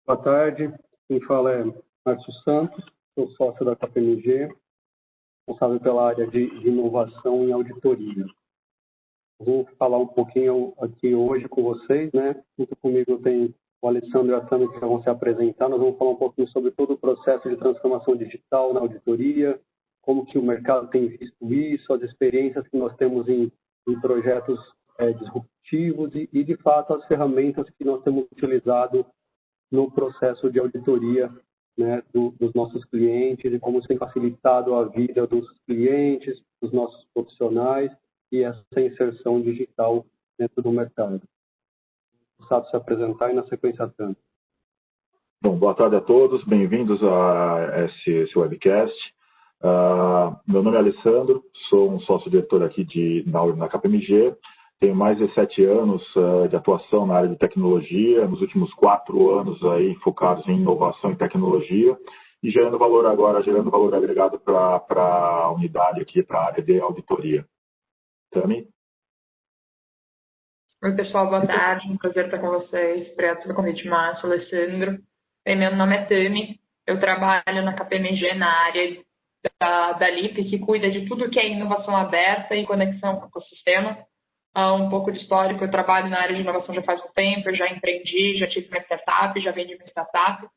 Boa tarde, quem fala é Márcio Santos, sou sócio da KPMG, responsável pela área de inovação em auditoria. Vou falar um pouquinho aqui hoje com vocês, né? Junto comigo tem o Alessandro e a Tami que vão se apresentar. Nós vamos falar um pouquinho sobre todo o processo de transformação digital na auditoria, como que o mercado tem visto isso, as experiências que nós temos em projetos disruptivos e, de fato, as ferramentas que nós temos utilizado no processo de auditoria, né, dos nossos clientes e como isso tem facilitado a vida dos clientes, dos nossos profissionais e essa inserção digital dentro do mercado. Sabe se apresentar e na sequência tanto. Bom, boa tarde a todos, bem-vindos a esse webcast. Meu nome é Alessandro, sou um sócio-diretor aqui na KPMG. Tenho mais de 7 anos de atuação na área de tecnologia, nos últimos 4 anos aí focados em inovação e tecnologia e gerando valor agregado para a unidade aqui, para a área de auditoria. Tami? Oi, pessoal, boa tarde, um prazer estar com vocês. Obrigado pelo convite, Márcio, Alessandro. Bem, meu nome é Tami, eu trabalho na KPMG na área da LIP, que cuida de tudo que é inovação aberta e conexão com o ecossistema. Um pouco de histórico, eu trabalho na área de inovação já faz um tempo, eu já empreendi, já tive uma startup, já vendi uma startup.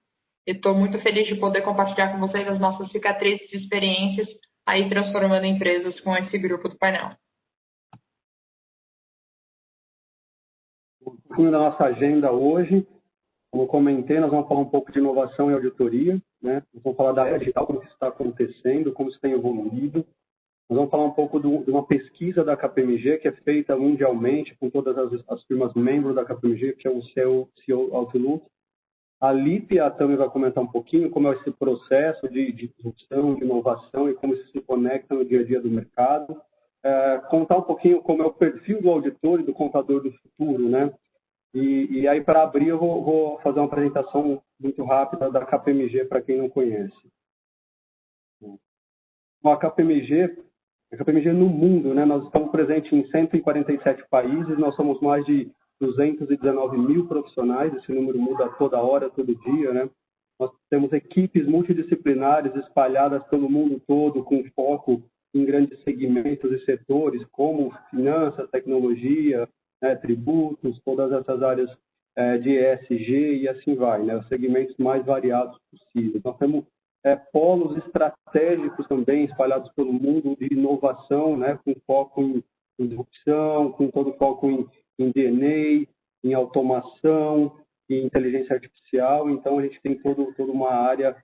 E estou muito feliz de poder compartilhar com vocês as nossas cicatrizes e experiências aí transformando empresas com esse grupo do painel. Um pouquinho da nossa agenda hoje, como eu comentei, nós vamos falar um pouco de inovação e auditoria, né? Nós vamos falar da área digital, como isso está acontecendo, como isso tem evoluído. Nós vamos falar um pouco de uma pesquisa da KPMG, que é feita mundialmente com todas as firmas membros da KPMG, que é o CEO Outlook. A LIP e a Tami vai comentar um pouquinho como é esse processo de disrupção, de inovação e como isso se conecta no dia a dia do mercado. Contar um pouquinho como é o perfil do auditor e do contador do futuro, né? E aí, para abrir, eu vou fazer uma apresentação muito rápida da KPMG para quem não conhece. A KPMG no mundo, né? Nós estamos presentes em 147 países, nós somos mais de 219 mil profissionais, esse número muda toda hora, todo dia, né? Nós temos equipes multidisciplinares espalhadas pelo mundo todo, com foco em grandes segmentos e setores, como finanças, tecnologia, tributos, todas essas áreas de ESG e assim vai, né? Os segmentos mais variados possíveis. Nós temos polos estratégicos também espalhados pelo mundo de inovação, né, com foco em disrupção, com todo foco em DNA, em automação e inteligência artificial. Então, a gente tem toda uma área,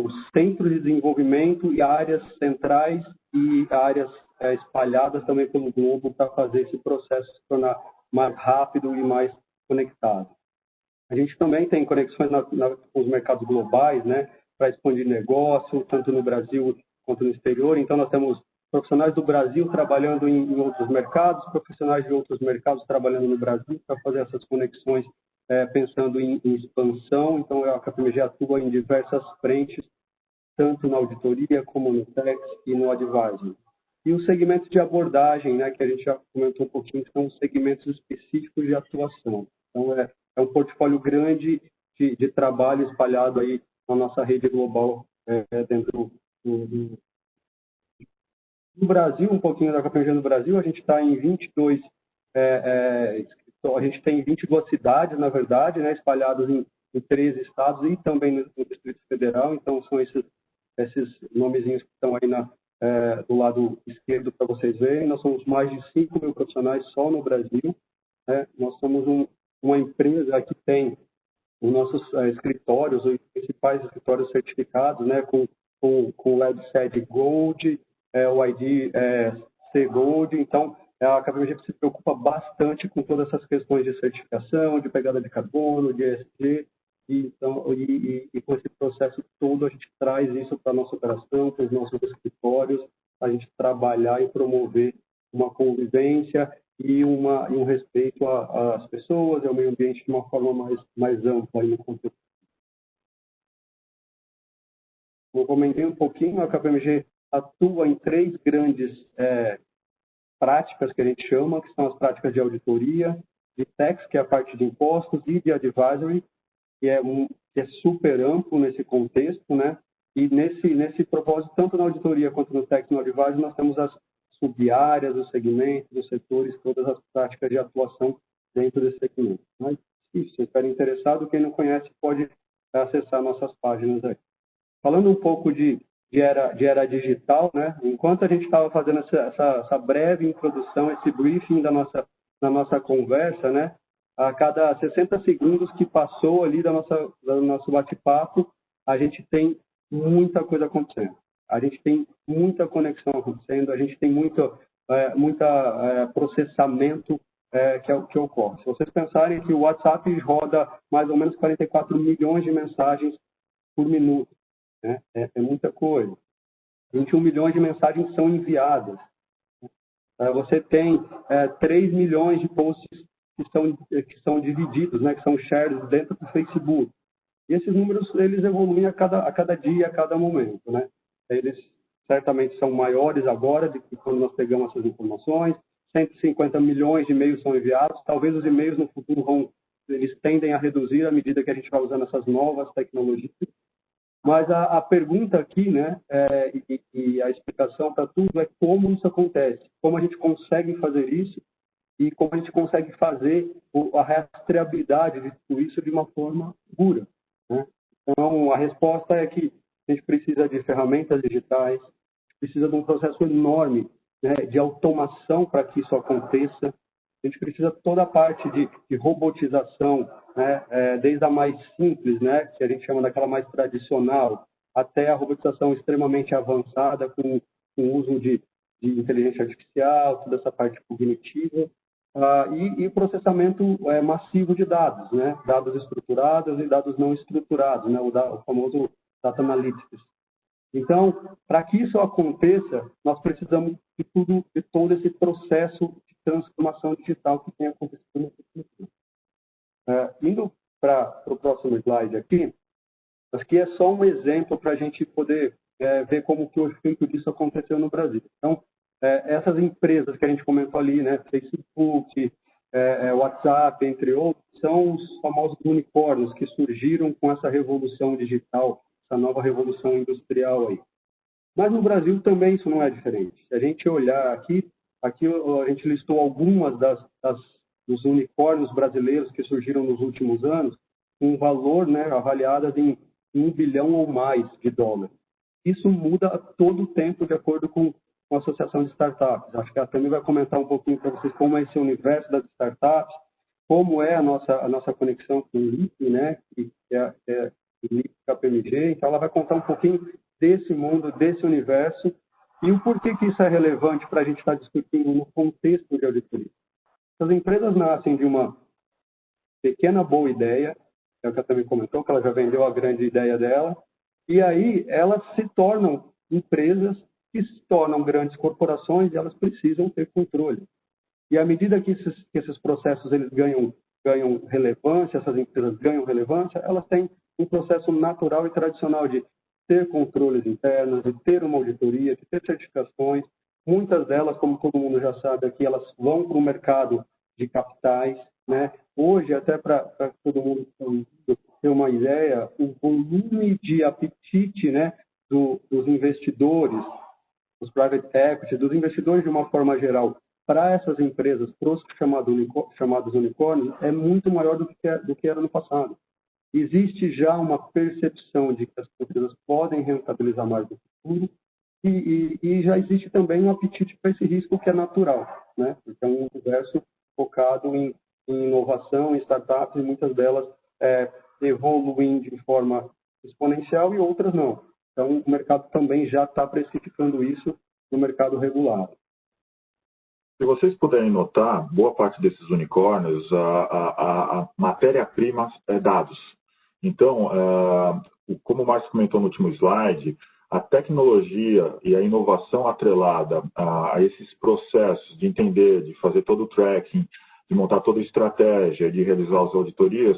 os centros de desenvolvimento e áreas centrais e áreas espalhadas também pelo globo para fazer esse processo se tornar mais rápido e mais conectado. A gente também tem conexões com os mercados globais, né, para expandir negócio, tanto no Brasil quanto no exterior. Então, nós temos profissionais do Brasil trabalhando em outros mercados, profissionais de outros mercados trabalhando no Brasil para fazer essas conexões, pensando em expansão. Então, a KPMG atua em diversas frentes, tanto na auditoria como no tax e no advisory. E os segmentos de abordagem, né, que a gente já comentou um pouquinho, são segmentos específicos de atuação. Então, é um portfólio grande de trabalho espalhado aí na nossa rede global dentro do Brasil, um pouquinho da KPMG no Brasil. A gente está em 22, a gente tem 22 cidades, na verdade, né, espalhadas em 13 estados e também no Distrito Federal. Então, são esses nomezinhos que estão aí do lado esquerdo para vocês verem. Nós somos mais de 5 mil profissionais só no Brasil. Né? Nós somos uma empresa que tem os nossos escritórios, os principais escritórios certificados, né, com o LabSed Gold, o ID C Gold. Então, a KPMG se preocupa bastante com todas essas questões de certificação, de pegada de carbono, de ESG, e com esse processo todo a gente traz isso para a nossa operação, para os nossos escritórios, a gente trabalhar e promover uma convivência e um respeito às pessoas e ao meio ambiente de uma forma mais ampla aí no contexto. Eu comentei um pouquinho, a KPMG atua em 3 grandes práticas que a gente chama, que são as práticas de auditoria, de tax, que é a parte de impostos, e de advisory. que é super amplo nesse contexto, né? E nesse propósito, tanto na auditoria quanto no Technical Advisory, nós temos as sub-áreas, os segmentos, os setores, todas as práticas de atuação dentro desse segmento. Mas, se você estiver interessado, quem não conhece pode acessar nossas páginas aí. Falando um pouco de era digital, né? Enquanto a gente estava fazendo essa breve introdução, esse briefing da nossa conversa, né? A cada 60 segundos que passou ali do nosso bate-papo, a gente tem muita coisa acontecendo. A gente tem muita conexão acontecendo, a gente tem muito processamento que ocorre. Se vocês pensarem que o WhatsApp roda mais ou menos 44 milhões de mensagens por minuto, né? É muita coisa. 21 milhões de mensagens são enviadas. Você tem 3 milhões de posts que são divididos, né? Que são shares dentro do Facebook. E esses números, eles evoluem a cada dia, a cada momento, né? Eles certamente são maiores agora do que quando nós pegamos essas informações. 150 milhões de e-mails são enviados. Talvez os e-mails no futuro eles tendem a reduzir à medida que a gente vai usando essas novas tecnologias. Mas a pergunta aqui, né, e a explicação para tudo é como isso acontece, como a gente consegue fazer isso e como a gente consegue fazer a rastreabilidade de tudo isso de uma forma segura, né? Então, a resposta é que a gente precisa de ferramentas digitais, a gente precisa de um processo enorme, né, de automação para que isso aconteça. A gente precisa de toda a parte de robotização, né, desde a mais simples, né, que a gente chama daquela mais tradicional, até a robotização extremamente avançada, com o uso de inteligência artificial, toda essa parte cognitiva, e processamento massivo de dados, né, dados estruturados e dados não estruturados, né, o famoso Data Analytics. Então, para que isso aconteça, nós precisamos de todo esse processo de transformação digital que tem acontecido no futuro. Indo para o próximo slide aqui, acho que é só um exemplo para a gente poder ver como que o efeito disso aconteceu no Brasil. Então, essas empresas que a gente comentou ali, né, Facebook, WhatsApp, entre outros, são os famosos unicórnios que surgiram com essa revolução digital, essa nova revolução industrial aí. Mas no Brasil também isso não é diferente. Se a gente olhar aqui a gente listou algumas dos unicórnios brasileiros que surgiram nos últimos anos, com um valor, né, avaliadas em 1 bilhão ou mais de dólares. Isso muda a todo tempo de acordo com a Associação de Startups. Acho que a Tami vai comentar um pouquinho para vocês como é esse universo das startups, como é a nossa conexão com o LIP, né, que é o LIP KPMG. Então, ela vai contar um pouquinho desse mundo, desse universo, e o porquê que isso é relevante para a gente estar discutindo no contexto de auditoria. As empresas nascem de uma pequena boa ideia, é o que a Tami comentou, que ela já vendeu a grande ideia dela, e aí elas se tornam empresas que se tornam grandes corporações e elas precisam ter controle. E à medida que esses processos eles ganham relevância, essas empresas ganham relevância, elas têm um processo natural e tradicional de ter controles internos, de ter uma auditoria, de ter certificações. Muitas delas, como todo mundo já sabe aqui, elas vão para o mercado de capitais, né? Hoje, até para todo mundo ter uma ideia, o volume de apetite, né, dos investidores, dos private equity, dos investidores de uma forma geral, para essas empresas, para os chamados unicórnios, é muito maior do que era no passado. Existe já uma percepção de que as empresas podem rentabilizar mais no futuro e já existe também um apetite para esse risco que é natural, né? Porque é um universo focado em inovação, em startups, e muitas delas evoluem de forma exponencial e outras não. Então, o mercado também já está precificando isso no mercado regulado. Se vocês puderem notar, boa parte desses unicórnios, a matéria-prima é dados. Então, como o Márcio comentou no último slide, a tecnologia e a inovação atrelada a esses processos de entender, de fazer todo o tracking, de montar toda a estratégia, de realizar as auditorias,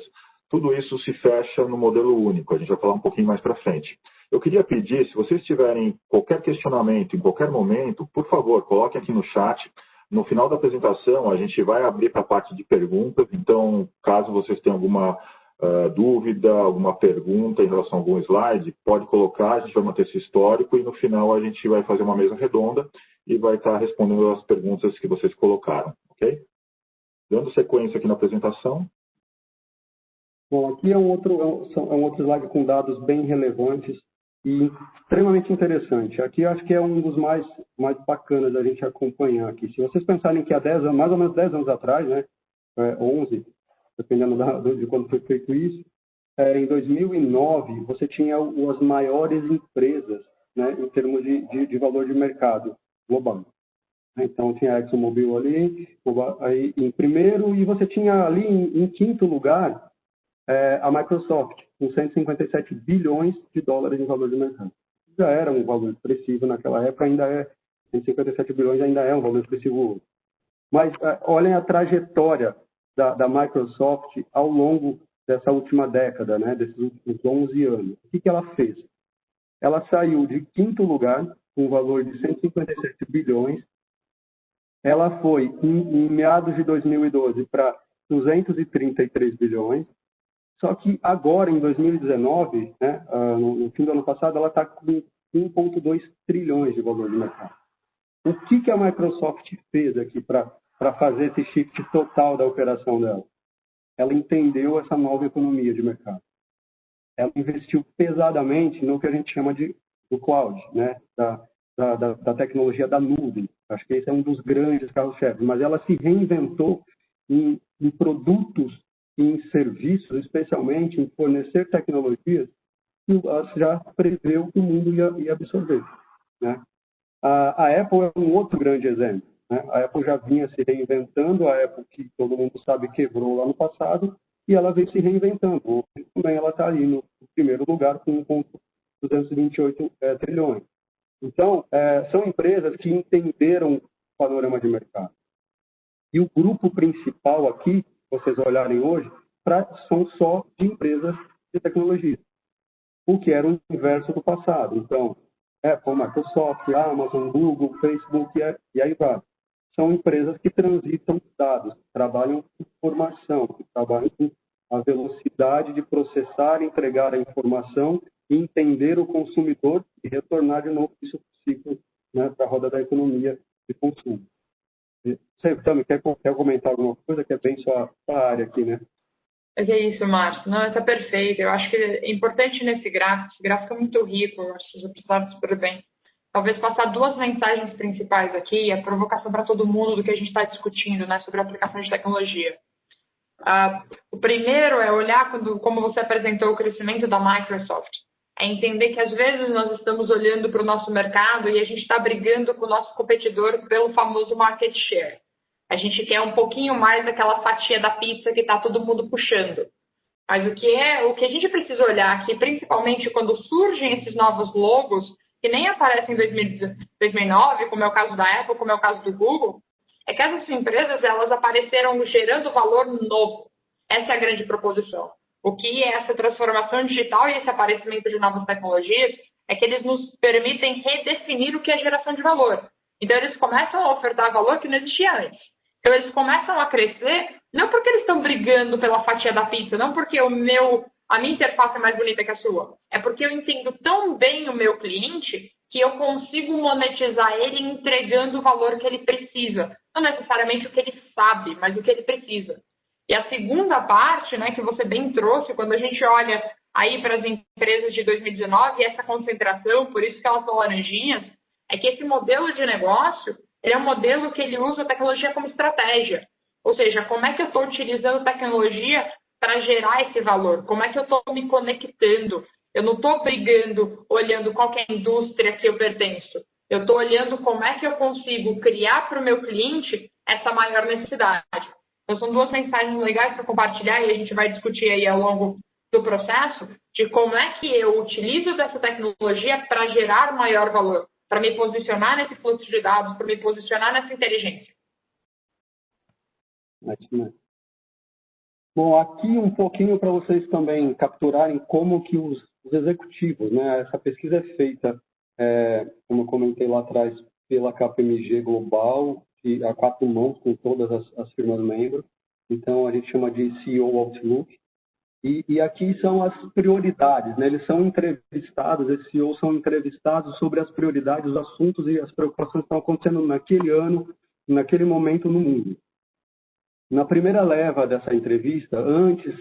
tudo isso se fecha no modelo único. A gente vai falar um pouquinho mais para frente. Eu queria pedir, se vocês tiverem qualquer questionamento em qualquer momento, por favor, coloquem aqui no chat. No final da apresentação, a gente vai abrir para a parte de perguntas. Então, caso vocês tenham alguma dúvida, alguma pergunta em relação a algum slide, pode colocar, a gente vai manter esse histórico e no final a gente vai fazer uma mesa redonda e vai estar respondendo as perguntas que vocês colocaram, ok? Dando sequência aqui na apresentação. Bom, aqui é um outro slide com dados bem relevantes e extremamente interessante. Aqui acho que é um dos mais bacanas da gente acompanhar aqui. Se vocês pensarem que há 10 anos, mais ou menos 10 anos atrás, né, 11, dependendo de quando foi feito isso, em 2009, você tinha as maiores empresas, né, em termos de valor de mercado global. Então, tinha a ExxonMobil ali, aí em primeiro, e você tinha ali em quinto lugar a Microsoft, com 157 bilhões de dólares em valor de mercado. Já era um valor expressivo naquela época, ainda é, 157 bilhões ainda é um valor expressivo. Mas olhem a trajetória da Microsoft ao longo dessa última década, né, desses últimos 11 anos. O que ela fez? Ela saiu de quinto lugar, com um valor de 157 bilhões. Ela foi, em meados de 2012, para 233 bilhões. Só que agora, em 2019, né, no fim do ano passado, ela está com 1,2 trilhões de valor de mercado. O que a Microsoft fez aqui para fazer esse shift total da operação dela? Ela entendeu essa nova economia de mercado. Ela investiu pesadamente no que a gente chama do cloud, né, da tecnologia da nuvem. Acho que esse é um dos grandes carros-chefes. Mas ela se reinventou em produtos e em serviços, especialmente em fornecer tecnologias que ela já preveu que o mundo ia absorver, né? A Apple é um outro grande exemplo, né? A Apple já vinha se reinventando, a Apple, que todo mundo sabe, quebrou lá no passado, e ela vem se reinventando. Hoje também ela está ali no primeiro lugar com 1,228 trilhões. Então, são empresas que entenderam o panorama de mercado. E o grupo principal aqui, se vocês olharem hoje, são só de empresas de tecnologia, o que era o inverso do passado. Então, Apple, Microsoft, Amazon, Google, Facebook e aí vai. São empresas que transitam dados, que trabalham com informação, que trabalham com a velocidade de processar, entregar a informação, entender o consumidor e retornar de novo isso possível, né, para a roda da economia de consumo. Você também quer comentar alguma coisa que é bem sua área aqui, né? É isso, Márcio. Não, está perfeito. Eu acho que é importante nesse gráfico, esse gráfico é muito rico, eu acho que vocês apresentaram super bem. Talvez passar duas mensagens principais aqui, a provocação para todo mundo do que a gente está discutindo, né, sobre a aplicação de tecnologia. O primeiro é olhar, como você apresentou, o crescimento da Microsoft. É entender que às vezes nós estamos olhando para o nosso mercado e a gente está brigando com o nosso competidor pelo famoso market share. A gente quer um pouquinho mais daquela fatia da pizza que está todo mundo puxando. Mas o que a gente precisa olhar aqui, principalmente quando surgem esses novos logos, que nem aparecem em 2009, como é o caso da Apple, como é o caso do Google, é que essas empresas elas apareceram gerando valor novo. Essa é a grande proposição. O que é essa transformação digital e esse aparecimento de novas tecnologias é que eles nos permitem redefinir o que é geração de valor. Então, eles começam a ofertar valor que não existia antes. Então, eles começam a crescer, não porque eles estão brigando pela fatia da pizza, não porque a minha interface é mais bonita que a sua. É porque eu entendo tão bem o meu cliente que eu consigo monetizar ele entregando o valor que ele precisa. Não necessariamente o que ele sabe, mas o que ele precisa. E a segunda parte, né, que você bem trouxe, quando a gente olha aí para as empresas de 2019, essa concentração, por isso que elas são laranjinhas, é que esse modelo de negócio, ele é um modelo que ele usa a tecnologia como estratégia. Ou seja, como é que eu estou utilizando tecnologia para gerar esse valor? Como é que eu estou me conectando? Eu não estou brigando, olhando qual que é a indústria que eu pertenço. Eu estou olhando como é que eu consigo criar para o meu cliente essa maior necessidade. Então, são duas mensagens legais para compartilhar e a gente vai discutir aí ao longo do processo de como é que eu utilizo dessa tecnologia para gerar maior valor, para me posicionar nesse fluxo de dados, para me posicionar nessa inteligência. Bom, aqui um pouquinho para vocês também capturarem como que os executivos, né? Essa pesquisa é feita, como eu comentei lá atrás, pela KPMG Global, a 4 mãos com todas as firmas membros. Então, a gente chama de CEO Outlook. E aqui são as prioridades, né? Eles são entrevistados, esses CEOs são entrevistados sobre as prioridades, os assuntos e as preocupações que estão acontecendo naquele ano, naquele momento no mundo. Na primeira leva dessa entrevista, antes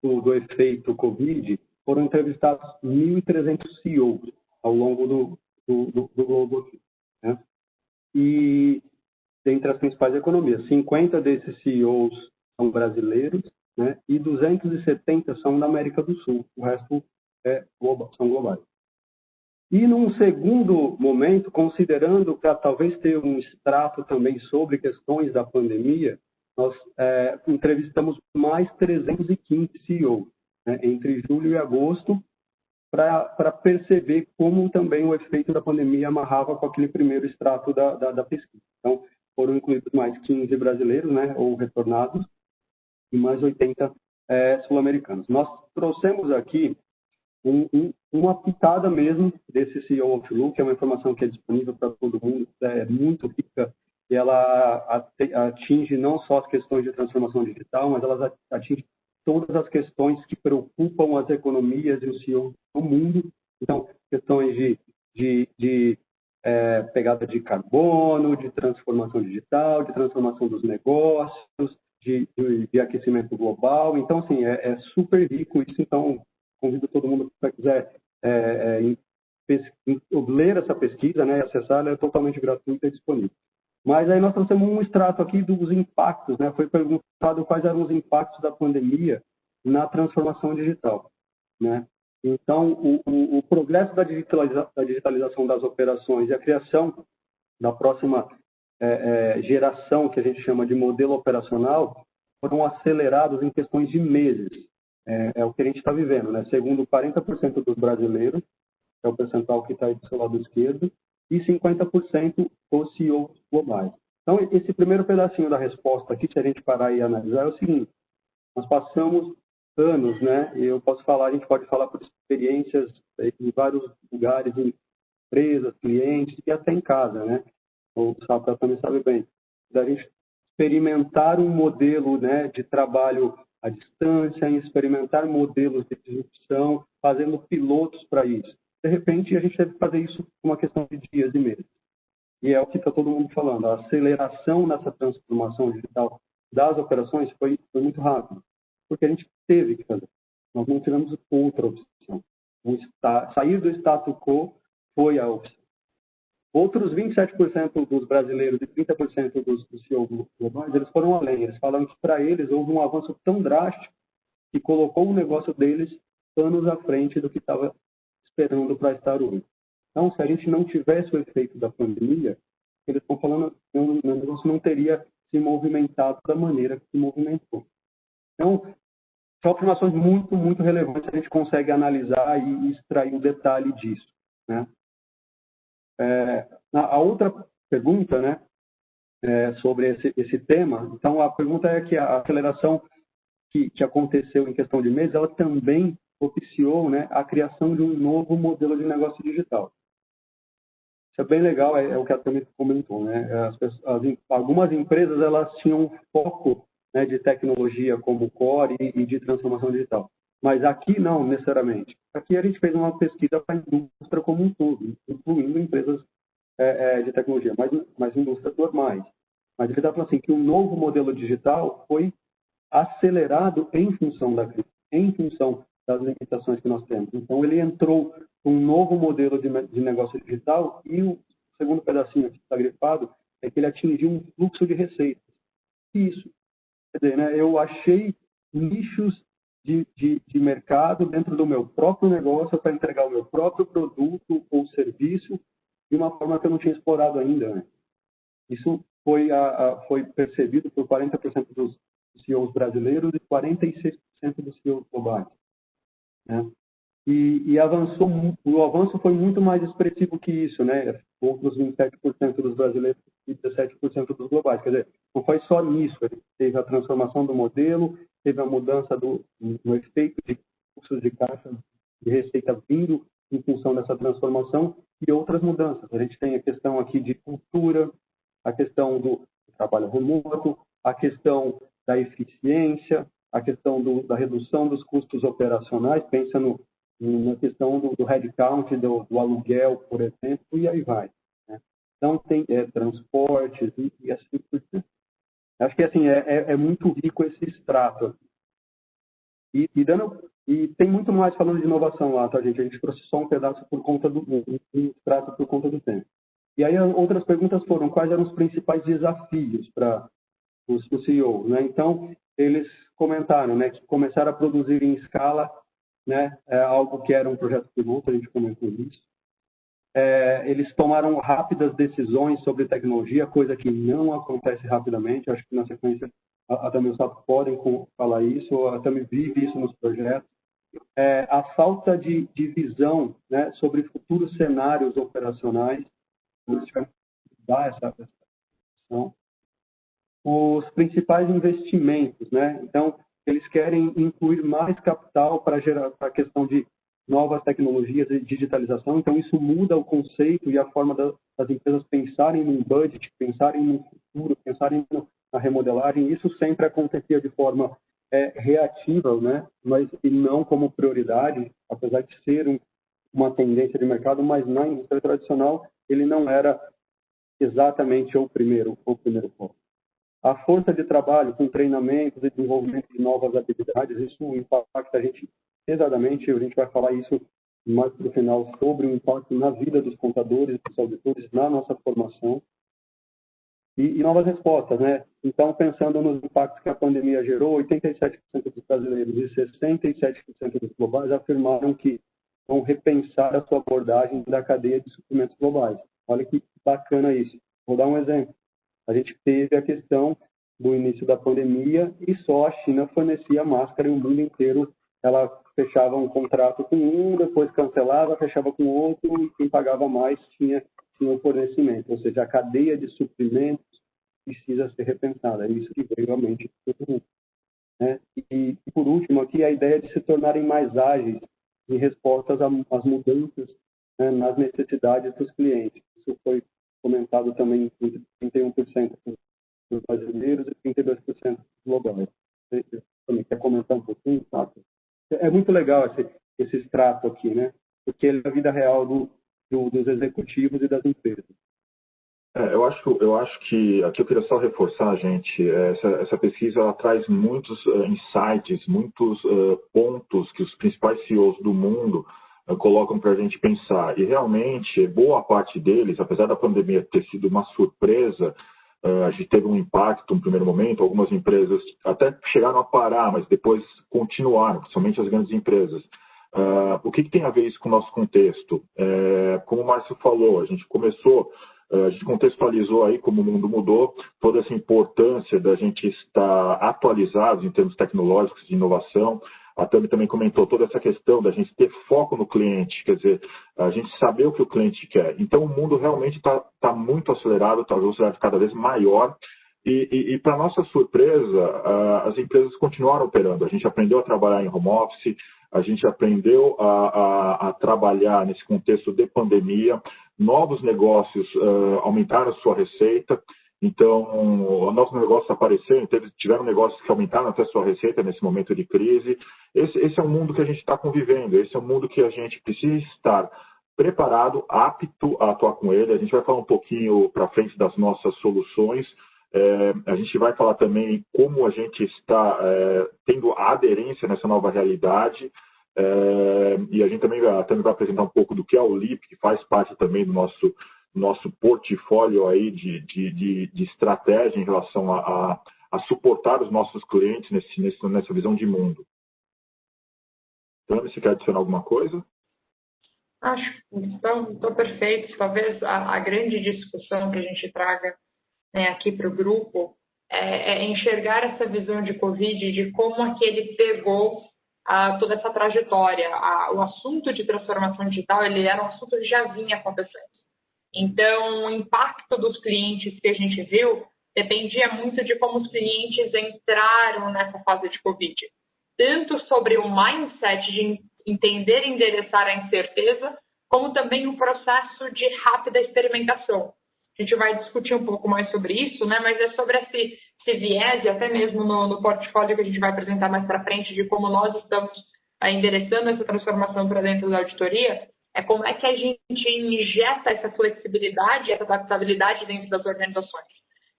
do efeito Covid, foram entrevistados 1.300 CEOs ao longo do globo aqui, né? E dentre as principais economias, 50 desses CEOs são brasileiros, né? E 270 são da América do Sul, o resto são globais. E num segundo momento, considerando para talvez ter um extrato também sobre questões da pandemia, nós entrevistamos mais 315 CEOs, né, entre julho e agosto, para perceber como também o efeito da pandemia amarrava com aquele primeiro extrato da pesquisa. Então, foram incluídos mais 15 brasileiros, né, ou retornados, e mais 80 sul-americanos. Nós trouxemos aqui uma pitada mesmo desse CEO Outlook, é uma informação que é disponível para todo mundo, é muito rica, e ela atinge não só as questões de transformação digital, mas ela atinge todas as questões que preocupam as economias e os CEOs do mundo. Então, questões de pegada de carbono, de transformação digital, de transformação dos negócios, de aquecimento global. Então, assim, é super rico isso. Então, convido todo mundo que quiser ler essa pesquisa, né, e acessar, ela é totalmente gratuita e disponível. Mas aí nós trouxemos um extrato aqui dos impactos, né? Foi perguntado quais eram os impactos da pandemia na transformação digital, né? Então, o progresso da digitalização das operações e a criação da próxima geração, que a gente chama de modelo operacional, foram acelerados em questões de meses. É o que a gente está vivendo, né? Segundo 40% dos brasileiros, é o percentual que está aí do seu lado esquerdo, e 50% os CEOs globais. Então, esse primeiro pedacinho da resposta aqui, se a gente parar e analisar, é o seguinte: nós passamos anos, né? E eu posso falar, a gente pode falar por experiências em vários lugares, em empresas, clientes e até em casa, né? O Safra também sabe bem, da gente experimentar um modelo, né, de trabalho à distância, em experimentar modelos de disrupção, fazendo pilotos para isso. De repente, a gente deve fazer isso com uma questão de dias e meses. E é o que está todo mundo falando. A aceleração nessa transformação digital das operações foi muito rápida, porque a gente teve que fazer. Nós não tivemos outra opção. Sair do status quo foi a opção. Outros 27% dos brasileiros e 30% dos CEOs globais, eles foram além. Eles falaram que, para eles, houve um avanço tão drástico que colocou o negócio deles anos à frente do que estava esperando para estar hoje. Então, se a gente não tivesse o efeito da pandemia, eles estão falando que o negócio não teria se movimentado da maneira que se movimentou. Então, são informações muito, muito relevantes, a gente consegue analisar e extrair o detalhe disso, né? A outra pergunta, né, sobre esse tema, então a pergunta é que a aceleração que aconteceu em questão de meses, ela também propiciou, né, a criação de um novo modelo de negócio digital. Isso é bem legal, é o que a Tami comentou, né? Algumas empresas, elas tinham um foco, né, de tecnologia como core e de transformação digital. Mas aqui não necessariamente. Aqui a gente fez uma pesquisa para a indústria como um todo, incluindo empresas de tecnologia, mas indústrias normais. Mas ele está falando assim, que o novo modelo digital foi acelerado em função da crise, em função das limitações que nós temos. Então, ele entrou um novo modelo de negócio digital e o segundo pedacinho aqui que está grifado é que ele atingiu um fluxo de receitas. Isso. Quer dizer, né, eu achei nichos de mercado dentro do meu próprio negócio para entregar o meu próprio produto ou serviço de uma forma que eu não tinha explorado ainda, né? Isso foi percebido por 40% dos CEOs brasileiros e 46% dos CEOs globais, né? E avançou, o avanço foi muito mais expressivo que isso, né? Outros 27% dos brasileiros e 17% dos globais. Quer dizer, não foi só nisso. Teve a transformação do modelo, teve a mudança no efeito de fluxos de caixa de receita vindo em função dessa transformação e outras mudanças. A gente tem a questão aqui de cultura, a questão do trabalho remoto, a questão da eficiência, a questão da redução dos custos operacionais, pensa na questão do headcount, do aluguel, por exemplo, e aí vai. Né? Então, tem transportes e assim por diante. Acho que assim, é muito rico esse extrato. E tem muito mais falando de inovação lá, tá, gente? A gente trouxe só um pedaço por conta um extrato por conta do tempo. E aí, outras perguntas foram quais eram os principais desafios para os CEOs, né? Então, eles comentaram, né, que começaram a produzir em escala, né, algo que era um projeto piloto, a gente comentou isso. Eles tomaram rápidas decisões sobre tecnologia, coisa que não acontece rapidamente. Acho que na sequência a Tami e o Sapo podem falar isso, a Tami vive isso nos projetos. A falta de visão, né, sobre futuros cenários operacionais, eles tiveram que dar essa visão. Os principais investimentos, né? Então, eles querem incluir mais capital para gerar a questão de novas tecnologias e digitalização. Então, isso muda o conceito e a forma das empresas pensarem num budget, pensarem no futuro, pensarem na remodelagem. Isso sempre acontecia de forma reativa, né? Mas e não como prioridade, apesar de ser uma tendência de mercado, mas na indústria tradicional ele não era exatamente o primeiro foco. A força de trabalho com treinamentos e desenvolvimento de novas habilidades, isso impacta a gente pesadamente. A gente vai falar isso mais para o final sobre o impacto na vida dos contadores, dos auditores, na nossa formação. E novas respostas, né? Então, pensando nos impactos que a pandemia gerou, 87% dos brasileiros e 67% dos globais afirmaram que vão repensar a sua abordagem da cadeia de suprimentos globais. Olha que bacana isso. Vou dar um exemplo. A gente teve a questão do início da pandemia e só a China fornecia máscara e o mundo inteiro ela fechava um contrato com um, depois cancelava, fechava com outro e quem pagava mais tinha o fornecimento. Ou seja, a cadeia de suprimentos precisa ser repensada. É isso que veio à mente de todo mundo. Né? E, por último, aqui a ideia de se tornarem mais ágeis em respostas às mudanças, né, nas necessidades dos clientes. Isso foi comentado também por 31% dos brasileiros e 32% dos globais. Você também quer comentar um pouquinho, tá? É muito legal esse extrato aqui, né? Porque ele é a vida real dos executivos e das empresas. Eu acho que aqui eu queria só reforçar, gente, essa pesquisa ela traz muitos insights, muitos pontos que os principais CEOs do mundo colocam para a gente pensar. E realmente, boa parte deles, apesar da pandemia ter sido uma surpresa, a gente teve um impacto no primeiro momento, algumas empresas até chegaram a parar, mas depois continuaram, principalmente as grandes empresas. O que tem a ver isso com o nosso contexto? Como o Márcio falou, a gente contextualizou aí como o mundo mudou, toda essa importância da gente estar atualizados em termos tecnológicos de inovação. A Tami também comentou toda essa questão da gente ter foco no cliente, quer dizer, a gente saber o que o cliente quer. Então, o mundo realmente está muito acelerado, está acelerado cada vez maior. E para nossa surpresa, as empresas continuaram operando. A gente aprendeu a trabalhar em home office, a gente aprendeu a trabalhar nesse contexto de pandemia, novos negócios aumentaram a sua receita. Então, novos negócios apareceram, tiveram negócios que aumentaram até a sua receita nesse momento de crise. Esse é o mundo que a gente está convivendo, esse é o mundo que a gente precisa estar preparado, apto a atuar com ele. A gente vai falar um pouquinho para frente das nossas soluções. A gente vai falar também como a gente está tendo a aderência nessa nova realidade. E a gente também vai apresentar um pouco do que é o LEAP, que faz parte também do nosso portfólio aí de estratégia em relação a suportar os nossos clientes nessa visão de mundo. Então, você quer adicionar alguma coisa? Acho que estão perfeitos. Talvez a grande discussão que a gente traga, né, aqui para o grupo é enxergar essa visão de Covid, de como aquele pegou toda essa trajetória. O assunto de transformação digital ele era um assunto que já vinha acontecendo. Então, o impacto dos clientes que a gente viu dependia muito de como os clientes entraram nessa fase de Covid. Tanto sobre o mindset de entender e endereçar a incerteza, como também o processo de rápida experimentação. A gente vai discutir um pouco mais sobre isso, né? Mas é sobre esse esse viés, e até mesmo no portfólio que a gente vai apresentar mais para frente, de como nós estamos endereçando essa transformação para dentro da auditoria, é como é que a gente injeta essa flexibilidade, essa adaptabilidade dentro das organizações.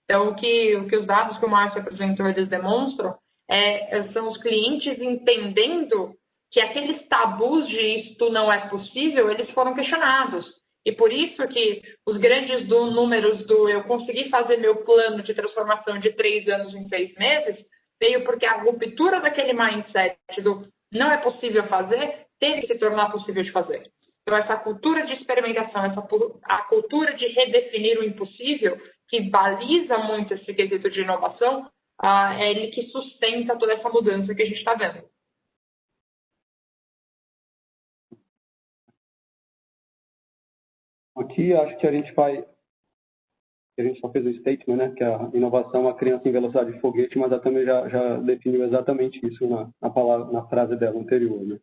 Então, o que os dados que o Márcio apresentou, eles demonstram, são os clientes entendendo que aqueles tabus de isto não é possível, eles foram questionados. E por isso que os grandes números do eu consegui fazer meu plano de transformação de 3 anos em 6 meses, veio porque a ruptura daquele mindset do não é possível fazer, teve que se tornar possível de fazer. Então, essa cultura de experimentação, a cultura de redefinir o impossível, que baliza muito esse quesito de inovação, é ele que sustenta toda essa mudança que a gente está vendo. Aqui, acho que a gente só fez o statement, né, que a inovação é uma criança em velocidade de foguete, mas ela também já definiu exatamente isso na frase dela anterior, né.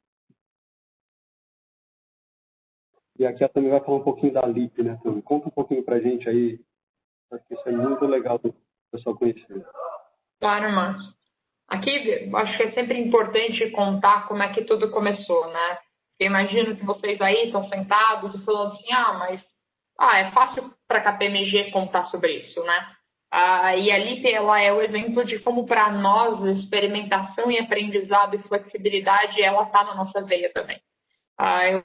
E aqui ela também vai falar um pouquinho da LIP, né, também. Conta um pouquinho pra gente aí, acho que isso é muito legal para o pessoal conhecer. Claro, Márcio. Aqui, acho que é sempre importante contar como é que tudo começou, né? Eu imagino que vocês aí estão sentados e falando assim, mas é fácil para a KPMG contar sobre isso, né? E a LIP, ela é o exemplo de como para nós experimentação e aprendizado e flexibilidade, ela está na nossa veia também.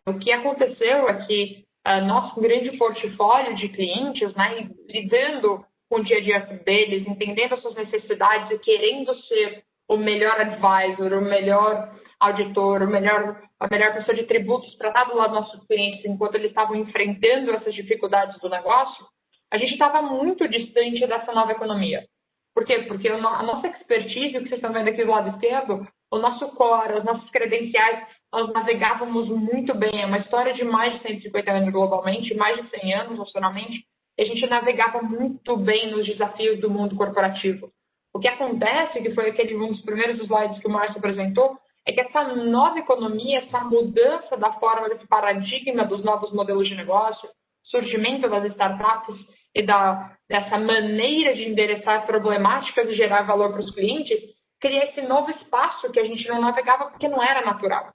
O que aconteceu é que nosso grande portfólio de clientes, né, lidando com o dia a dia deles, entendendo as suas necessidades e querendo ser o melhor advisor, o melhor auditor, a melhor pessoa de tributos para estar do lado dos nossos clientes enquanto eles estavam enfrentando essas dificuldades do negócio, a gente estava muito distante dessa nova economia. Por quê? Porque a nossa expertise, o que vocês estão vendo aqui do lado esquerdo, o nosso core, as nossas credenciais, nós navegávamos muito bem. É uma história de mais de 150 anos globalmente, mais de 100 anos nacionalmente, e a gente navegava muito bem nos desafios do mundo corporativo. O que acontece, que foi um dos primeiros slides que o Márcio apresentou, é que essa nova economia, essa mudança da forma desse paradigma dos novos modelos de negócio, surgimento das startups e dessa maneira de endereçar problemáticas e gerar valor para os clientes, cria esse novo espaço que a gente não navegava porque não era natural.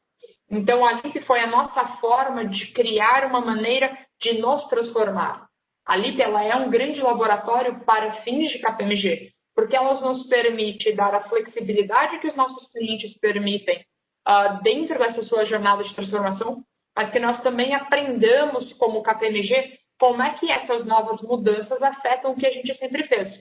Então, a LIP foi a nossa forma de criar uma maneira de nos transformar. A LIP, ela é um grande laboratório para fins de KPMG, porque ela nos permite dar a flexibilidade que os nossos clientes permitem dentro dessa sua jornada de transformação, mas que nós também aprendamos como KPMG como é que essas novas mudanças afetam o que a gente sempre fez.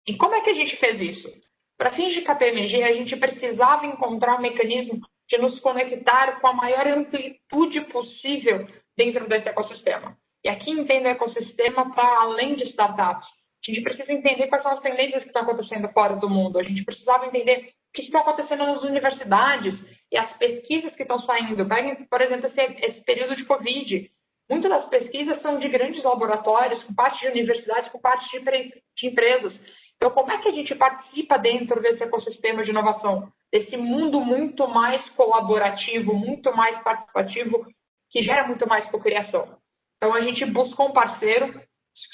E como é que a gente fez isso? Para fins de KPMG, a gente precisava encontrar um mecanismo de nos conectar com a maior amplitude possível dentro desse ecossistema. E aqui entendo o ecossistema para além de startups. A gente precisa entender quais são as tendências que estão acontecendo fora do mundo. A gente precisava entender o que está acontecendo nas universidades e as pesquisas que estão saindo. Peguem, por exemplo, esse período de Covid. Muitas das pesquisas são de grandes laboratórios, com parte de universidades, com parte de empresas. Então, como é que a gente participa dentro desse ecossistema de inovação? Desse mundo muito mais colaborativo, muito mais participativo, que gera muito mais cocriação. Então, a gente buscou um parceiro.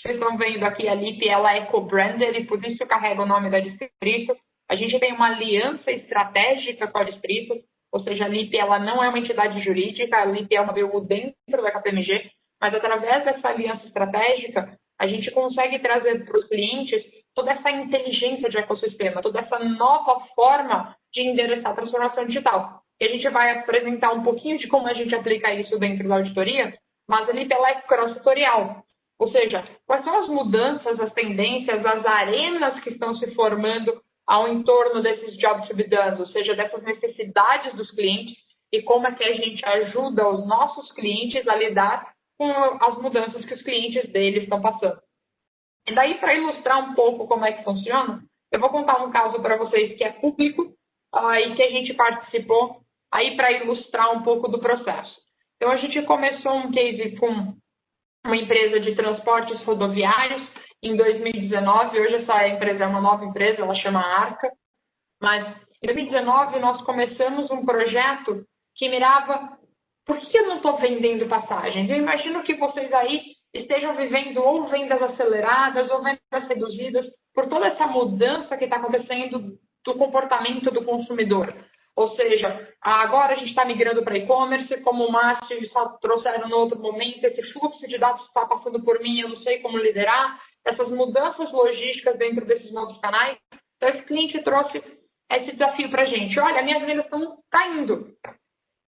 Vocês estão vendo aqui, a LIP, ela é co-branded e por isso carrega o nome da Distrito. A gente tem uma aliança estratégica com a Distrito, ou seja, a LIP ela não é uma entidade jurídica, a LIP é uma BU dentro da KPMG, mas através dessa aliança estratégica, a gente consegue trazer para os clientes toda essa inteligência de ecossistema, toda essa nova forma de endereçar a transformação digital. E a gente vai apresentar um pouquinho de como a gente aplica isso dentro da auditoria, mas a LIP ela é cross-setorial. Ou seja, quais são as mudanças, as tendências, as arenas que estão se formando ao entorno desses jobs to be done, ou seja, dessas necessidades dos clientes e como é que a gente ajuda os nossos clientes a lidar com as mudanças que os clientes deles estão passando. E daí, para ilustrar um pouco como é que funciona, eu vou contar um caso para vocês que é público e que a gente participou aí para ilustrar um pouco do processo. Então, a gente começou um case com uma empresa de transportes rodoviários em 2019. Hoje essa empresa é uma nova empresa, ela chama Arca. Mas em 2019 nós começamos um projeto que mirava por que eu não estou vendendo passagens? Eu imagino que vocês aí estejam vivendo ou vendas aceleradas ou vendas reduzidas, por toda essa mudança que está acontecendo do comportamento do consumidor. Ou seja, agora a gente está migrando para e-commerce, como o Márcio trouxeram no outro momento, esse fluxo de dados está passando por mim, eu não sei como liderar, essas mudanças logísticas dentro desses novos canais. Então, esse cliente trouxe esse desafio para a gente. Olha, minhas vendas estão caindo.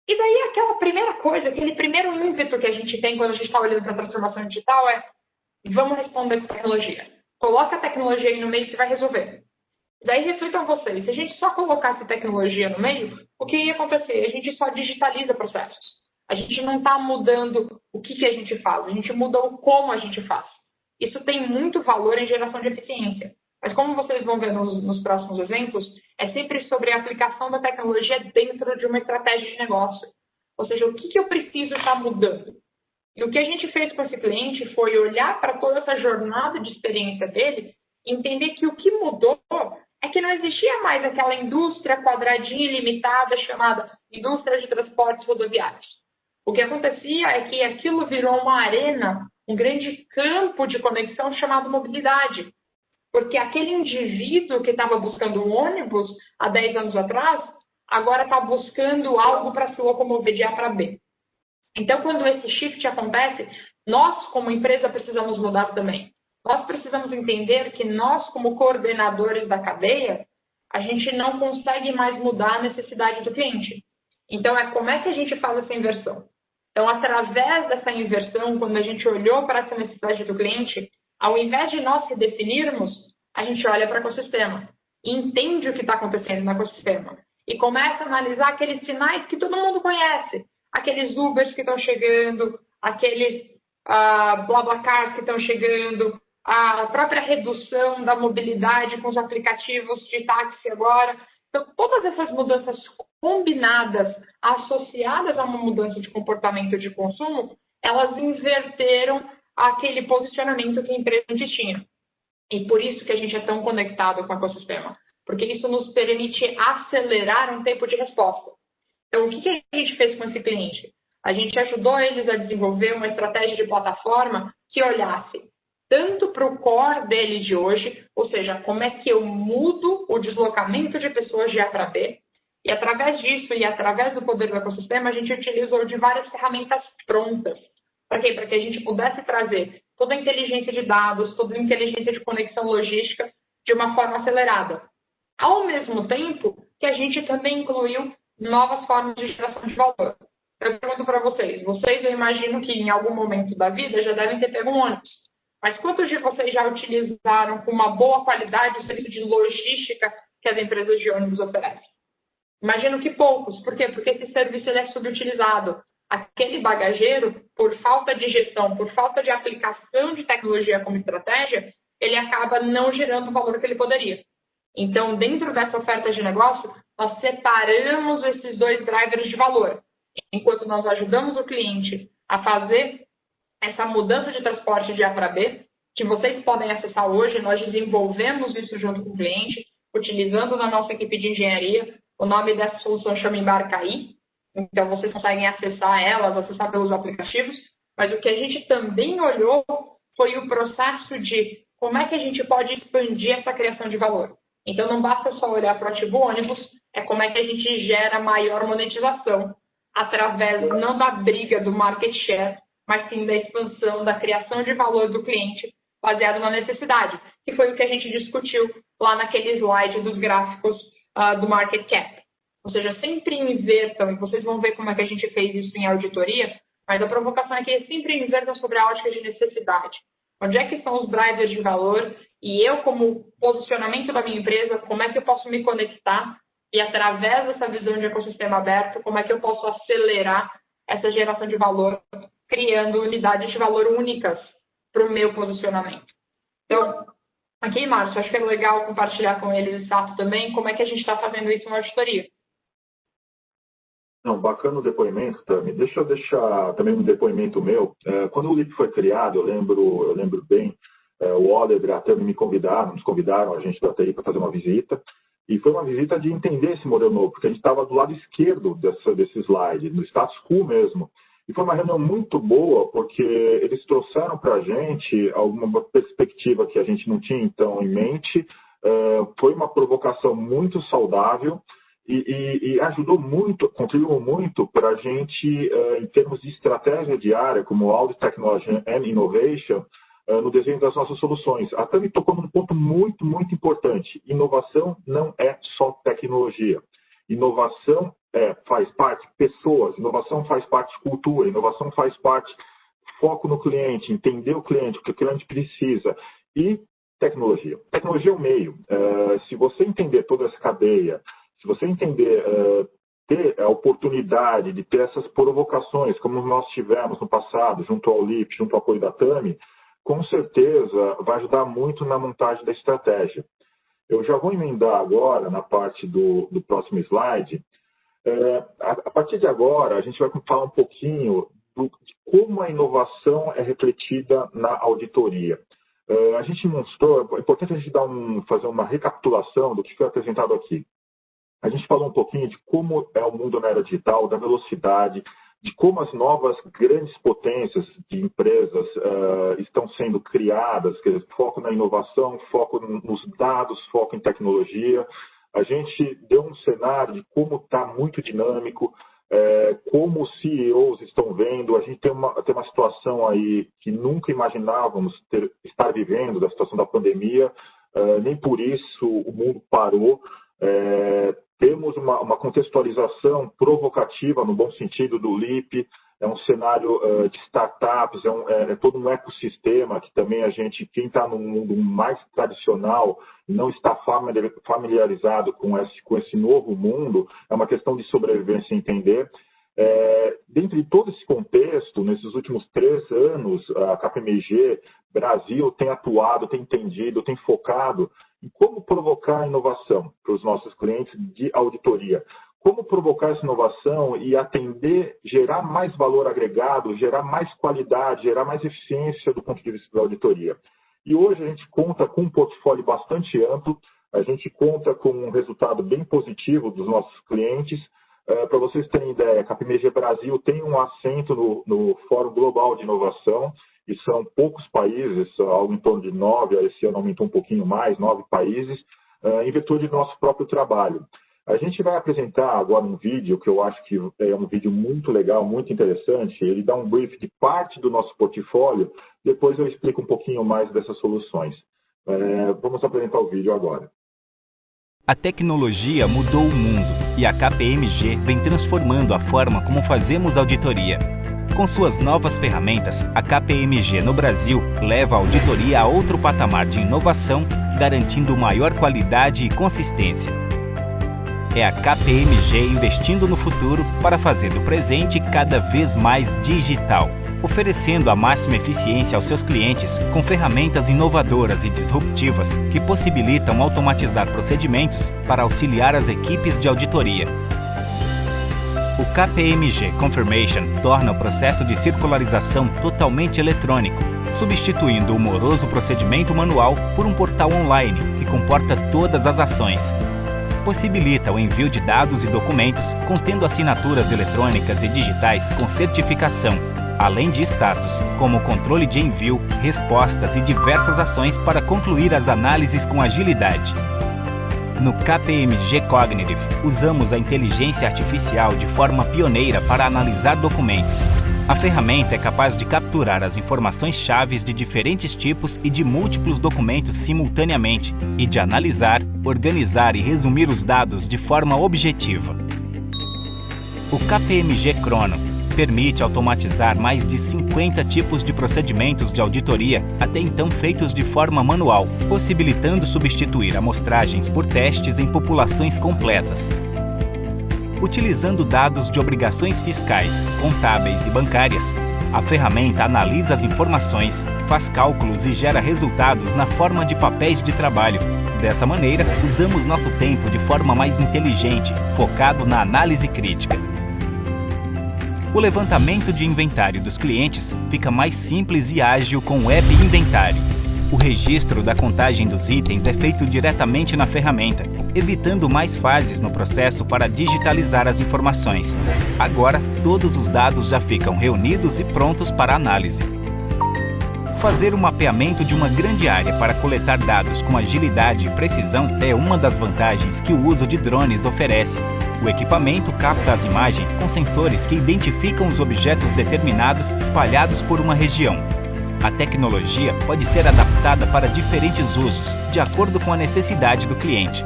E daí, aquela primeira coisa, aquele primeiro ímpeto que a gente tem quando a gente está olhando para a transformação digital é: vamos responder com tecnologia. Coloca a tecnologia aí no meio que vai resolver. Daí, reflitam vocês, se a gente só colocasse tecnologia no meio, o que ia acontecer? A gente só digitaliza processos. A gente não está mudando o que a gente faz, a gente muda o como a gente faz. Isso tem muito valor em geração de eficiência. Mas como vocês vão ver nos próximos exemplos, é sempre sobre a aplicação da tecnologia dentro de uma estratégia de negócio. Ou seja, o que eu preciso estar mudando? E o que a gente fez com esse cliente foi olhar para toda essa jornada de experiência dele e entender que o que mudou é que não existia mais aquela indústria quadradinha e limitada chamada indústria de transportes rodoviários. O que acontecia é que aquilo virou uma arena, um grande campo de conexão chamado mobilidade. Porque aquele indivíduo que estava buscando um ônibus há 10 anos atrás, agora está buscando algo para se locomover de A para B. Então, quando esse shift acontece, nós, como empresa, precisamos mudar também. Nós precisamos entender que nós, como coordenadores da cadeia, a gente não consegue mais mudar a necessidade do cliente. Então, como é que a gente faz essa inversão? Então, através dessa inversão, quando a gente olhou para essa necessidade do cliente, ao invés de nós redefinirmos, a gente olha para o ecossistema e entende o que está acontecendo no ecossistema. E começa a analisar aqueles sinais que todo mundo conhece. Aqueles Ubers que estão chegando, aqueles BlaBlaCars que estão chegando, a própria redução da mobilidade com os aplicativos de táxi agora. Então, todas essas mudanças combinadas, associadas a uma mudança de comportamento de consumo, elas inverteram aquele posicionamento que a empresa tinha. E por isso que a gente é tão conectado com o ecossistema, porque isso nos permite acelerar um tempo de resposta. Então, o que a gente fez com esse cliente? A gente ajudou eles a desenvolver uma estratégia de plataforma que olhasse tanto para o core dele de hoje, ou seja, como é que eu mudo o deslocamento de pessoas de A para B, e através disso e através do poder do ecossistema, a gente utilizou de várias ferramentas prontas. Para quê? Para que a gente pudesse trazer toda a inteligência de dados, toda a inteligência de conexão logística de uma forma acelerada. Ao mesmo tempo que a gente também incluiu novas formas de geração de valor. Eu pergunto para vocês, eu imagino que em algum momento da vida já devem ter pego um ônibus. Mas quantos de vocês já utilizaram com uma boa qualidade o serviço de logística que as empresas de ônibus oferecem? Imagino que poucos. Por quê? Porque esse serviço ele é subutilizado. Aquele bagageiro, por falta de gestão, por falta de aplicação de tecnologia como estratégia, ele acaba não gerando o valor que ele poderia. Então, dentro dessa oferta de negócio, nós separamos esses dois drivers de valor. Enquanto nós ajudamos o cliente a fazer essa mudança de transporte de A para B, que vocês podem acessar hoje, nós desenvolvemos isso junto com o cliente, utilizando na nossa equipe de engenharia. O nome dessa solução chama Embarcaí. Então, vocês conseguem acessar elas, acessar pelos aplicativos. Mas o que a gente também olhou foi o processo de como é que a gente pode expandir essa criação de valor. Então, não basta só olhar para o ativo ônibus, é como é que a gente gera maior monetização através não da briga do market share, mas sim da expansão, da criação de valor do cliente baseado na necessidade, que foi o que a gente discutiu lá naquele slide dos gráficos do market cap. Ou seja, sempre invertam, e vocês vão ver como é que a gente fez isso em auditoria, mas a provocação é que sempre invertam sobre a ótica de necessidade. Onde é que são os drivers de valor? E eu, como posicionamento da minha empresa, como é que eu posso me conectar? E através dessa visão de ecossistema aberto, como é que eu posso acelerar essa geração de valor, criando unidades de valor únicas para o meu posicionamento. Então, aqui, Márcio, acho que é legal compartilhar com eles, Sato, também, como é que a gente está fazendo isso na auditoria. Não, bacana o depoimento, Tami. Deixa eu deixar também um depoimento meu. Quando o LIP foi criado, eu lembro bem, o Oliver e a Tami nos convidaram, a gente da TI, para fazer uma visita. E foi uma visita de entender esse modelo novo, porque a gente estava do lado esquerdo desse slide, no status quo mesmo. E foi uma reunião muito boa, porque eles trouxeram para a gente alguma perspectiva que a gente não tinha então em mente. Foi uma provocação muito saudável e ajudou muito, contribuiu muito para a gente, em termos de estratégia diária, como Audit Technology and Innovation, no desenho das nossas soluções. A Tami tocou num ponto muito, muito importante. Inovação não é só tecnologia. Inovação faz parte pessoas, inovação faz parte cultura, inovação faz parte foco no cliente, entender o que o cliente precisa e tecnologia. Tecnologia é o meio. Se você entender toda essa cadeia, se você entender, ter a oportunidade de ter essas provocações, como nós tivemos no passado, junto ao LIP, junto ao apoio da Tami, com certeza vai ajudar muito na montagem da estratégia. Eu já vou emendar agora na parte do próximo slide. A partir de agora, a gente vai falar um pouquinho de como a inovação é refletida na auditoria. A gente mostrou, é importante a gente fazer uma recapitulação do que foi apresentado aqui. A gente falou um pouquinho de como é o mundo na era digital, da velocidade, de como as novas grandes potências de empresas estão sendo criadas, quer dizer, foco na inovação, foco nos dados, foco em tecnologia. A gente deu um cenário de como está muito dinâmico, como os CEOs estão vendo. A gente tem uma situação aí que nunca imaginávamos estar vivendo, da situação da pandemia, nem por isso o mundo parou. Temos uma contextualização provocativa, no bom sentido, do LIP, é um cenário de startups, é todo um ecossistema que também quem está no mundo mais tradicional, não está familiarizado com esse novo mundo, é uma questão de sobrevivência e entender. Dentro de todo esse contexto, nesses últimos 3 anos, a KPMG Brasil tem atuado, tem entendido, tem focado em como provocar inovação para os nossos clientes de auditoria. Como provocar essa inovação e atender, gerar mais valor agregado, gerar mais qualidade, gerar mais eficiência do ponto de vista da auditoria. E hoje a gente conta com um portfólio bastante amplo, a gente conta com um resultado bem positivo dos nossos clientes. Para vocês terem ideia, a KPMG Brasil tem um assento no Fórum Global de Inovação, e são poucos países, algo em torno de 9, esse ano aumentou um pouquinho mais, 9 países, em virtude do nosso próprio trabalho. A gente vai apresentar agora um vídeo que eu acho que é um vídeo muito legal, muito interessante. Ele dá um brief de parte do nosso portfólio, depois eu explico um pouquinho mais dessas soluções. Vamos apresentar o vídeo agora. A tecnologia mudou o mundo e a KPMG vem transformando a forma como fazemos auditoria. Com suas novas ferramentas, a KPMG no Brasil leva a auditoria a outro patamar de inovação, garantindo maior qualidade e consistência. É a KPMG investindo no futuro para fazer do presente cada vez mais digital, oferecendo a máxima eficiência aos seus clientes com ferramentas inovadoras e disruptivas que possibilitam automatizar procedimentos para auxiliar as equipes de auditoria. O KPMG Confirmation torna o processo de circularização totalmente eletrônico, substituindo o moroso procedimento manual por um portal online que comporta todas as ações. Possibilita o envio de dados e documentos contendo assinaturas eletrônicas e digitais com certificação, além de status, como controle de envio, respostas e diversas ações para concluir as análises com agilidade. No KPMG Cognitive, usamos a inteligência artificial de forma pioneira para analisar documentos. A ferramenta é capaz de capturar as informações chaves de diferentes tipos e de múltiplos documentos simultaneamente e de analisar, organizar e resumir os dados de forma objetiva. O KPMG Crono permite automatizar mais de 50 tipos de procedimentos de auditoria até então feitos de forma manual, possibilitando substituir amostragens por testes em populações completas. Utilizando dados de obrigações fiscais, contábeis e bancárias, a ferramenta analisa as informações, faz cálculos e gera resultados na forma de papéis de trabalho. Dessa maneira, usamos nosso tempo de forma mais inteligente, focado na análise crítica. O levantamento de inventário dos clientes fica mais simples e ágil com o App Inventário. O registro da contagem dos itens é feito diretamente na ferramenta, evitando mais fases no processo para digitalizar as informações. Agora, todos os dados já ficam reunidos e prontos para análise. Fazer um mapeamento de uma grande área para coletar dados com agilidade e precisão é uma das vantagens que o uso de drones oferece. O equipamento capta as imagens com sensores que identificam os objetos determinados espalhados por uma região. A tecnologia pode ser adaptada para diferentes usos, de acordo com a necessidade do cliente.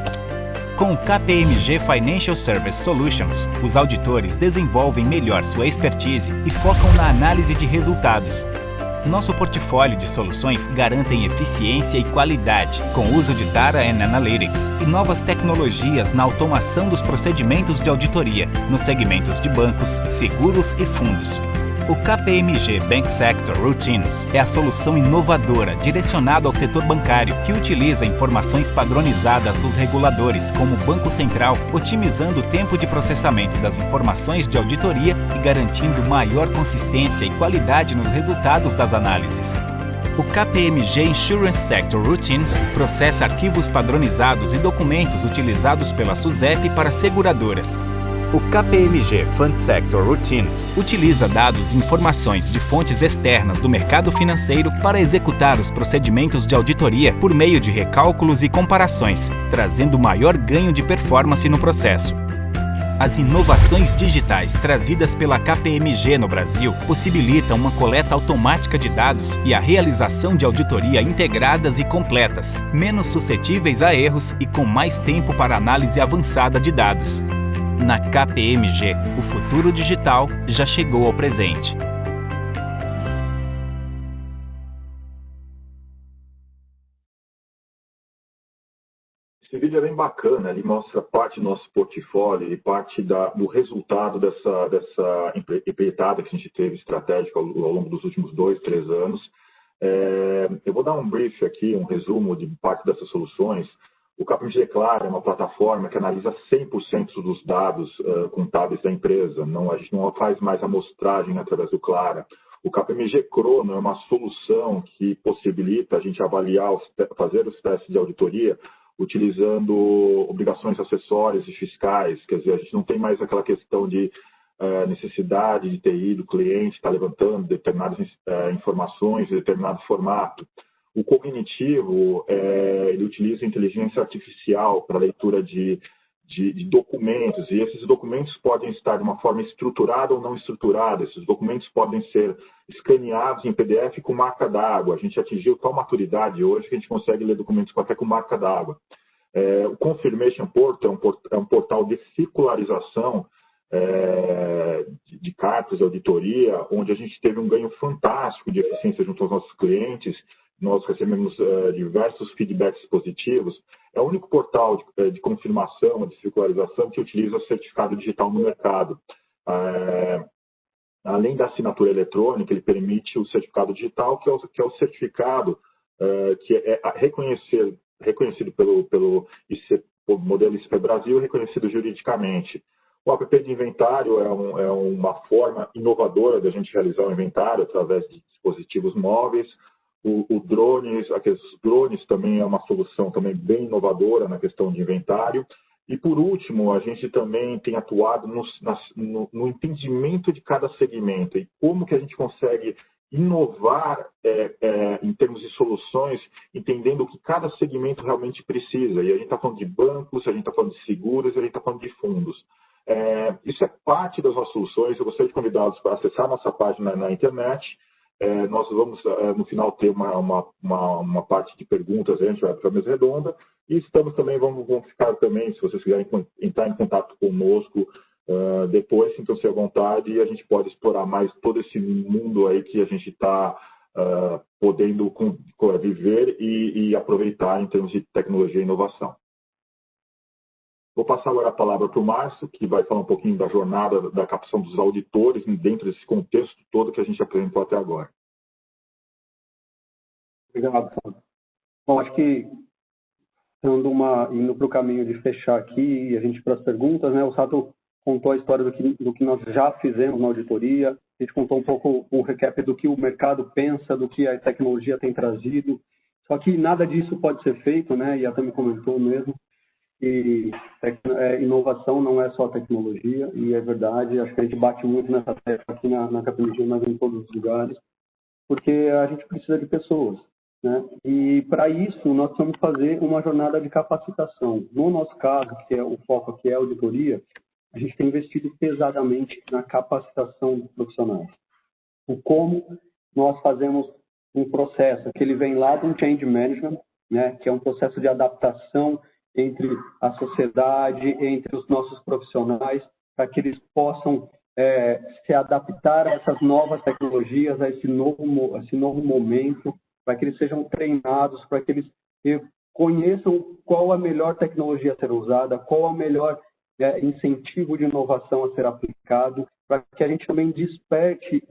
Com o KPMG Financial Service Solutions, os auditores desenvolvem melhor sua expertise e focam na análise de resultados. Nosso portfólio de soluções garantem eficiência e qualidade, com o uso de Data and Analytics e novas tecnologias na automação dos procedimentos de auditoria, nos segmentos de bancos, seguros e fundos. O KPMG Bank Sector Routines é a solução inovadora direcionada ao setor bancário, que utiliza informações padronizadas dos reguladores, como o Banco Central, otimizando o tempo de processamento das informações de auditoria e garantindo maior consistência e qualidade nos resultados das análises. O KPMG Insurance Sector Routines processa arquivos padronizados e documentos utilizados pela SUSEP para seguradoras. O KPMG Fund Sector Routines utiliza dados e informações de fontes externas do mercado financeiro para executar os procedimentos de auditoria por meio de recálculos e comparações, trazendo maior ganho de performance no processo. As inovações digitais trazidas pela KPMG no Brasil possibilitam uma coleta automática de dados e a realização de auditoria integradas e completas, menos suscetíveis a erros e com mais tempo para análise avançada de dados. Na KPMG, o futuro digital já chegou ao presente. Esse vídeo é bem bacana, ele mostra parte do nosso portfólio e parte do resultado dessa empreitada que a gente teve estratégica ao longo dos últimos 2, 3 anos. Eu vou dar um brief aqui, um resumo de parte dessas soluções. O KPMG Clara é uma plataforma que analisa 100% dos dados contábeis da empresa. A gente não faz mais amostragem através do Clara. O KPMG Crono é uma solução que possibilita a gente avaliar, fazer os testes de auditoria utilizando obrigações acessórias e fiscais. Quer dizer, a gente não tem mais aquela questão de necessidade de TI do cliente estar levantando determinadas informações em determinado formato. O cognitivo, ele utiliza inteligência artificial para leitura de documentos, e esses documentos podem estar de uma forma estruturada ou não estruturada. Esses documentos podem ser escaneados em PDF com marca d'água. A gente atingiu tal maturidade hoje que a gente consegue ler documentos até com marca d'água. O Confirmation Portal é um portal de circularização de cartas de auditoria, onde a gente teve um ganho fantástico de eficiência junto aos nossos clientes. Nós recebemos diversos feedbacks positivos. É o único portal de confirmação, de circularização, que utiliza certificado digital no mercado. Além da assinatura eletrônica, ele permite o certificado digital, que é o certificado que é reconhecido pelo modelo ICP Brasil e reconhecido juridicamente. O app de inventário é uma forma inovadora de a gente realizar o inventário através de dispositivos móveis. Aqueles drones também é uma solução também bem inovadora na questão de inventário. E, por último, a gente também tem atuado no entendimento de cada segmento e como que a gente consegue inovar em termos de soluções, entendendo o que cada segmento realmente precisa. E a gente está falando de bancos, a gente está falando de seguros, a gente está falando de fundos. Isso é parte das nossas soluções. Eu gostaria de convidá-los para acessar a nossa página na internet. Nós vamos, no final, ter uma parte de perguntas, a gente vai para a mesa redonda, e estamos também, vamos ficar também, se vocês quiserem entrar em contato conosco depois, sintam-se à vontade, e a gente pode explorar mais todo esse mundo aí que a gente está podendo viver e aproveitar em termos de tecnologia e inovação. Vou passar agora a palavra para o Márcio, que vai falar um pouquinho da jornada da captação dos auditores dentro desse contexto todo que a gente apresentou até agora. Obrigado, Sandro. Bom, acho que indo para o caminho de fechar aqui, a gente para as perguntas, né? O Sato contou a história do que nós já fizemos na auditoria, a gente contou um pouco um recap do que o mercado pensa, do que a tecnologia tem trazido. Só que nada disso pode ser feito, né? E até me comentou mesmo, e inovação não é só tecnologia, e é verdade, acho que a gente bate muito nessa tecla aqui na KPMG, mas em todos os lugares, porque a gente precisa de pessoas, né? E para isso nós vamos fazer uma jornada de capacitação. No nosso caso, que é o foco aqui é a auditoria, a gente tem investido pesadamente na capacitação dos profissionais. O como nós fazemos um processo que ele vem lá do change management, né, que é um processo de adaptação entre a sociedade, entre os nossos profissionais, para que eles possam se adaptar a essas novas tecnologias, a esse novo momento, para que eles sejam treinados, para que eles conheçam qual a melhor tecnologia a ser usada, qual o melhor incentivo de inovação a ser aplicado, para que a gente também desperte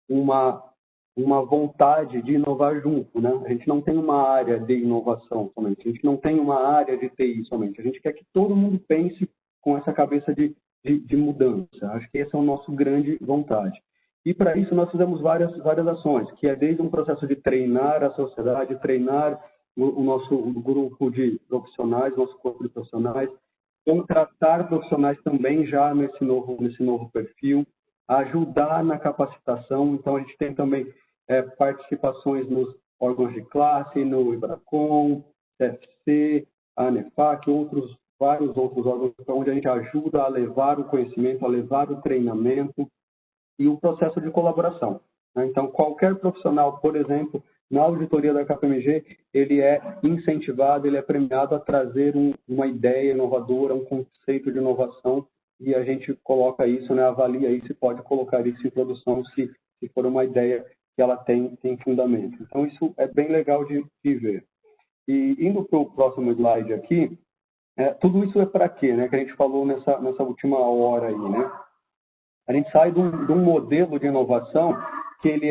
uma vontade de inovar junto, né? A gente não tem uma área de inovação somente, a gente não tem uma área de TI somente, a gente quer que todo mundo pense com essa cabeça de mudança. Acho que essa é a nossa grande vontade. E para isso nós fizemos várias ações, que é desde um processo de treinar a sociedade, treinar o nosso grupo de profissionais, nosso corpo de profissionais, contratar profissionais também já nesse novo perfil, ajudar na capacitação. Então, a gente tem também participações nos órgãos de classe, no IBRACON, CFC, a ANEFAC, vários outros órgãos, onde a gente ajuda a levar o conhecimento, a levar o treinamento e o processo de colaboração. Então, qualquer profissional, por exemplo, na auditoria da KPMG, ele é incentivado, ele é premiado a trazer uma ideia inovadora, um conceito de inovação, e a gente coloca isso, né, avalia isso e pode colocar isso em produção se for uma ideia que ela tem fundamento. Então, isso é bem legal de ver. E indo para o próximo slide aqui, tudo isso é para quê, né, que a gente falou nessa última hora aí, né? A gente sai de um modelo de inovação que ele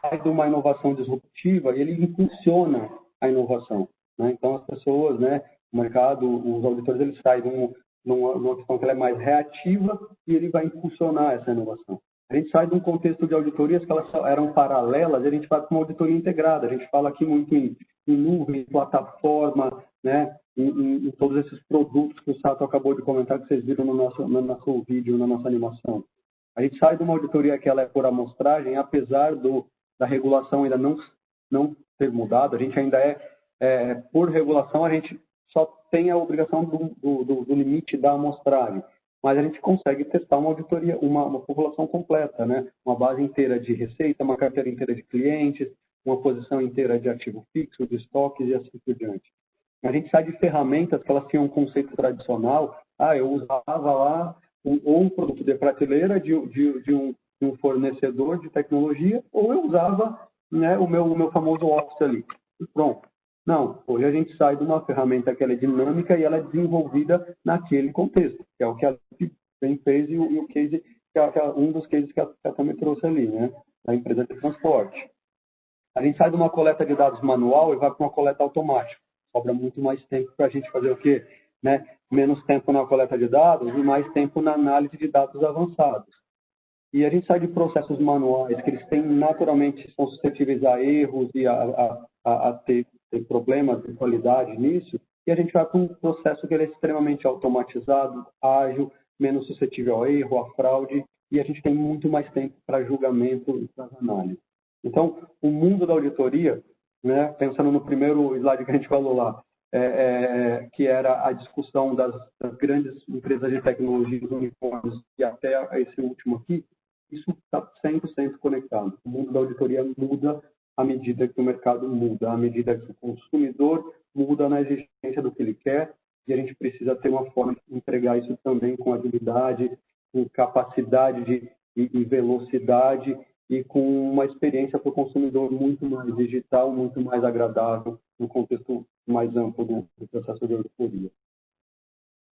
sai de uma inovação disruptiva e ele impulsiona a inovação, né? Então, as pessoas, né, o mercado, os auditores, eles saem de numa questão que ela é mais reativa e ele vai impulsionar essa inovação. A gente sai de um contexto de auditorias que elas eram paralelas e a gente vai para uma auditoria integrada. A gente fala aqui muito em nuvem, em plataforma, né, em todos esses produtos que o Sato acabou de comentar, que vocês viram no nosso vídeo, na nossa animação. A gente sai de uma auditoria que ela é por amostragem, apesar da regulação ainda não ter mudado, a gente ainda por regulação, a gente só tem a obrigação do limite da amostragem, mas a gente consegue testar uma auditoria, uma população completa, né? Uma base inteira de receita, uma carteira inteira de clientes, uma posição inteira de ativo fixo, de estoques e assim por diante. A gente sai de ferramentas que elas tinham um conceito tradicional. Eu usava lá um produto de prateleira de um fornecedor de tecnologia, ou eu usava, né, o meu famoso Office ali. E pronto. Não, hoje a gente sai de uma ferramenta que ela é dinâmica e ela é desenvolvida naquele contexto, que é o que a bem fez e o case, um dos cases que a Tami trouxe ali, né, da empresa de transporte. A gente sai de uma coleta de dados manual e vai para uma coleta automática. Sobra muito mais tempo para a gente fazer o quê? Né? Menos tempo na coleta de dados e mais tempo na análise de dados avançados. E a gente sai de processos manuais, que eles têm naturalmente, são suscetíveis a erros e a ter problemas de qualidade nisso, e a gente vai para um processo que ele é extremamente automatizado, ágil, menos suscetível ao erro, à fraude, e a gente tem muito mais tempo para julgamento e para análise. Então, o mundo da auditoria, né, pensando no primeiro slide que a gente falou lá, que era a discussão das grandes empresas de tecnologia, dos unicórnios, e até esse último aqui, isso está 100% conectado. O mundo da auditoria muda à medida que o mercado muda, à medida que o consumidor muda na exigência do que ele quer, e a gente precisa ter uma forma de entregar isso também com agilidade, com capacidade e velocidade, e com uma experiência para o consumidor muito mais digital, muito mais agradável, no contexto mais amplo do processo de auditoria.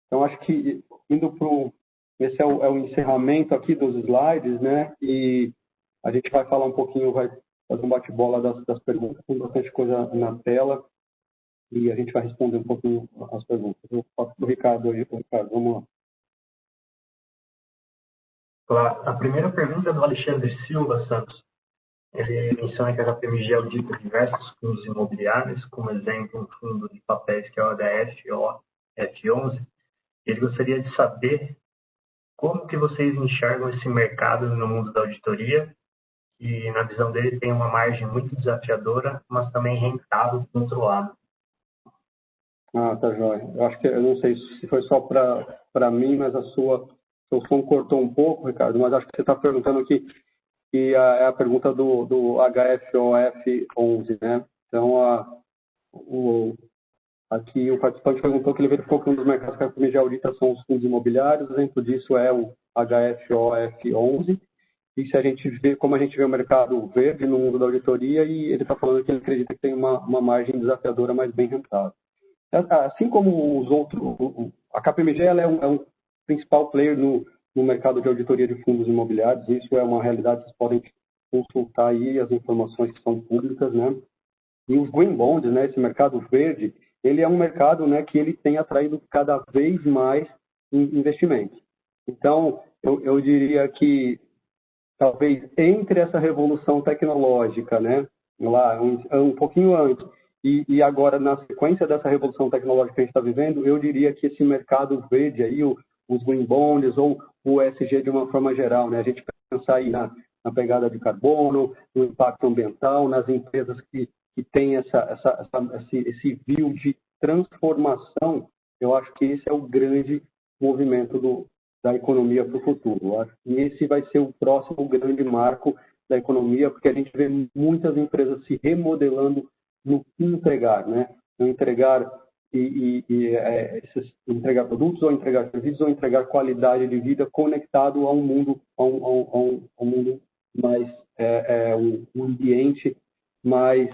Então, acho que, indo para esse é o encerramento aqui dos slides, né? E a gente vai falar um pouquinho, vai fazer um bate-bola das perguntas, tem bastante coisa na tela, e a gente vai responder um pouquinho as perguntas. Eu passo para o Ricardo aí. Ricardo, vamos lá. Claro. A primeira pergunta é do Alexandre Silva Santos. Ele menciona que a KPMG audita diversos fundos imobiliários, como exemplo, um fundo de papéis que é o HFOF11. Ele gostaria de saber como que vocês enxergam esse mercado no mundo da auditoria, e na visão dele tem uma margem muito desafiadora, mas também rentável por outro lado. Ah, tá joia. Eu acho que, eu não sei se foi só para mim, mas seu som cortou um pouco, Ricardo, mas acho que você está perguntando aqui, que é a pergunta do HFOF11, né? Então, aqui o participante perguntou que ele verificou que um dos mercados que a KPMG audita são os fundos imobiliários, o exemplo disso é o HFOF11, e se a gente vê, como a gente vê o mercado verde no mundo da auditoria, e ele está falando que ele acredita que tem uma margem desafiadora, mas bem rentável. Assim como os outros, a KPMG ela é um principal player no mercado de auditoria de fundos imobiliários, isso é uma realidade, vocês podem consultar aí as informações que são públicas, né? E os green bonds, né, esse mercado verde, ele é um mercado, né, que ele tem atraído cada vez mais investimentos. Então, eu diria que talvez entre essa revolução tecnológica, né, lá um pouquinho antes, e agora na sequência dessa revolução tecnológica que a gente está vivendo, eu diria que esse mercado verde aí, os green bonds ou o ESG de uma forma geral, né, a gente pensar aí na pegada de carbono, no impacto ambiental, nas empresas que têm esse view de transformação, eu acho que esse é o grande movimento da economia para o futuro. Eu acho que esse vai ser o próximo grande marco da economia, porque a gente vê muitas empresas se remodelando no que entregar, né? No entregar entregar produtos, ou entregar serviços, ou entregar qualidade de vida conectado a um mundo, a um mundo mais, um ambiente mais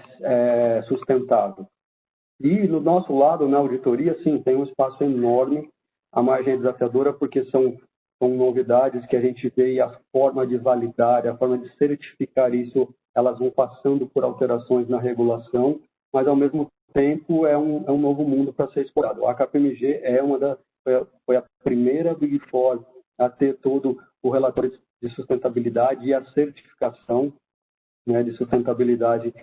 sustentável. E no nosso lado, na auditoria, sim, tem um espaço enorme, a margem é desafiadora porque são novidades que a gente vê e a forma de validar, a forma de certificar isso, elas vão passando por alterações na regulação, mas ao mesmo tempo é um novo mundo para ser explorado. A KPMG foi a primeira Big Four a ter todo o relatório de sustentabilidade e a certificação, né, de sustentabilidade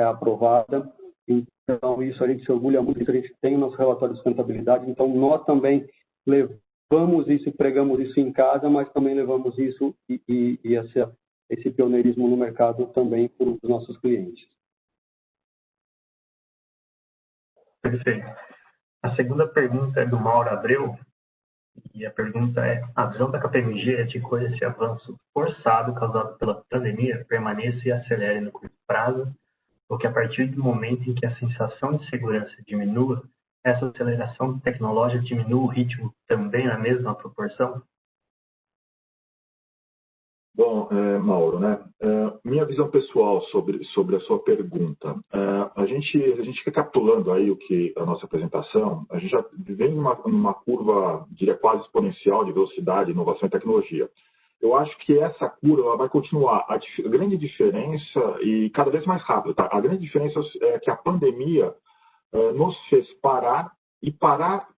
aprovada. Então, isso a gente se orgulha muito, a gente tem o nosso relatório de sustentabilidade, então nós também levamos isso e pregamos isso em casa, mas também levamos isso e esse pioneirismo no mercado também para os nossos clientes. Perfeito. A segunda pergunta é do Mauro Abreu, e a pergunta é: a visão da KPMG é de que esse avanço forçado causado pela pandemia permaneça e acelere no curto prazo, ou que a partir do momento em que a sensação de segurança diminua, essa aceleração tecnológica diminua o ritmo também na mesma proporção? Bom, Mauro, né? Minha visão pessoal sobre a sua pergunta. A gente recapitulando aí a nossa apresentação, a gente já vem numa curva, diria, quase exponencial de velocidade, inovação e tecnologia. Eu acho que essa curva ela vai continuar. A grande diferença, e cada vez mais rápido, tá? A grande diferença é que a pandemia nos fez parar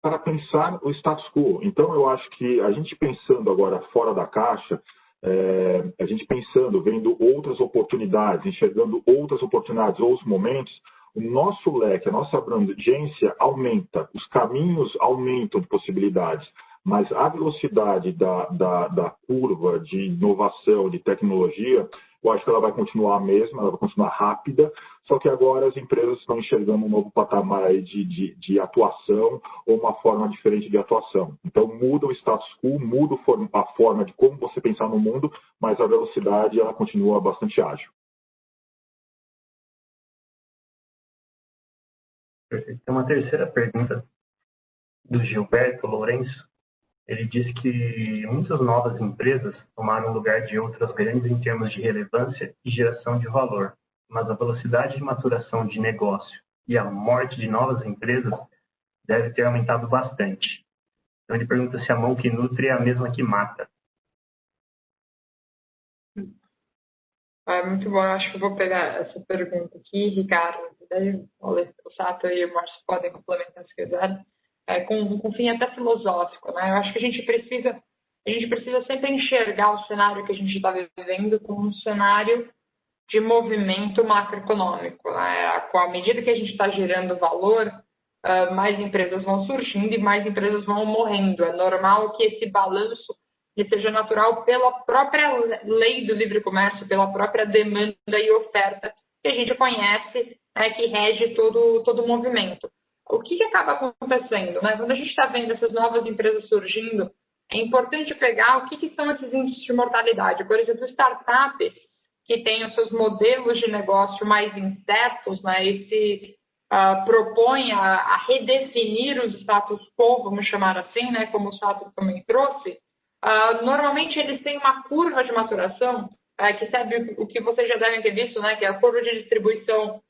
para pensar o status quo. Então, eu acho que a gente pensando agora fora da caixa, a gente pensando, vendo outras oportunidades, enxergando outras oportunidades, outros momentos, o nosso leque, a nossa abrangência aumenta, os caminhos aumentam de possibilidades, mas a velocidade da curva de inovação, de tecnologia, eu acho que ela vai continuar a mesma, ela vai continuar rápida, só que agora as empresas estão enxergando um novo patamar de atuação ou uma forma diferente de atuação. Então, muda o status quo, muda a forma de como você pensar no mundo, mas a velocidade ela continua bastante ágil. Perfeito. Tem uma terceira pergunta do Gilberto Lourenço. Ele diz que muitas novas empresas tomaram o lugar de outras grandes em termos de relevância e geração de valor, mas a velocidade de maturação de negócio e a morte de novas empresas deve ter aumentado bastante. Então ele pergunta se a mão que nutre é a mesma que mata. Muito bom, eu acho que eu vou pegar essa pergunta aqui, Ricardo, daí o Sato e o Márcio podem complementar se quiserem. Com fim até filosófico, né? Eu acho que a gente precisa sempre enxergar o cenário que a gente está vivendo como um cenário de movimento macroeconômico, né? Com a medida que a gente está gerando valor, mais empresas vão surgindo e mais empresas vão morrendo. É normal que esse balanço seja natural pela própria lei do livre comércio, pela própria demanda e oferta que a gente conhece, né, que rege todo o movimento. O que acaba acontecendo? Né? Quando a gente está vendo essas novas empresas surgindo, é importante pegar o que são esses índices de mortalidade. Por exemplo, startups que têm os seus modelos de negócio mais incertos, né, e se propõem a redefinir os status quo, vamos chamar assim, né, como o Sato também trouxe, normalmente eles têm uma curva de maturação, que sabe o que vocês já devem ter visto, né, que é a curva de distribuição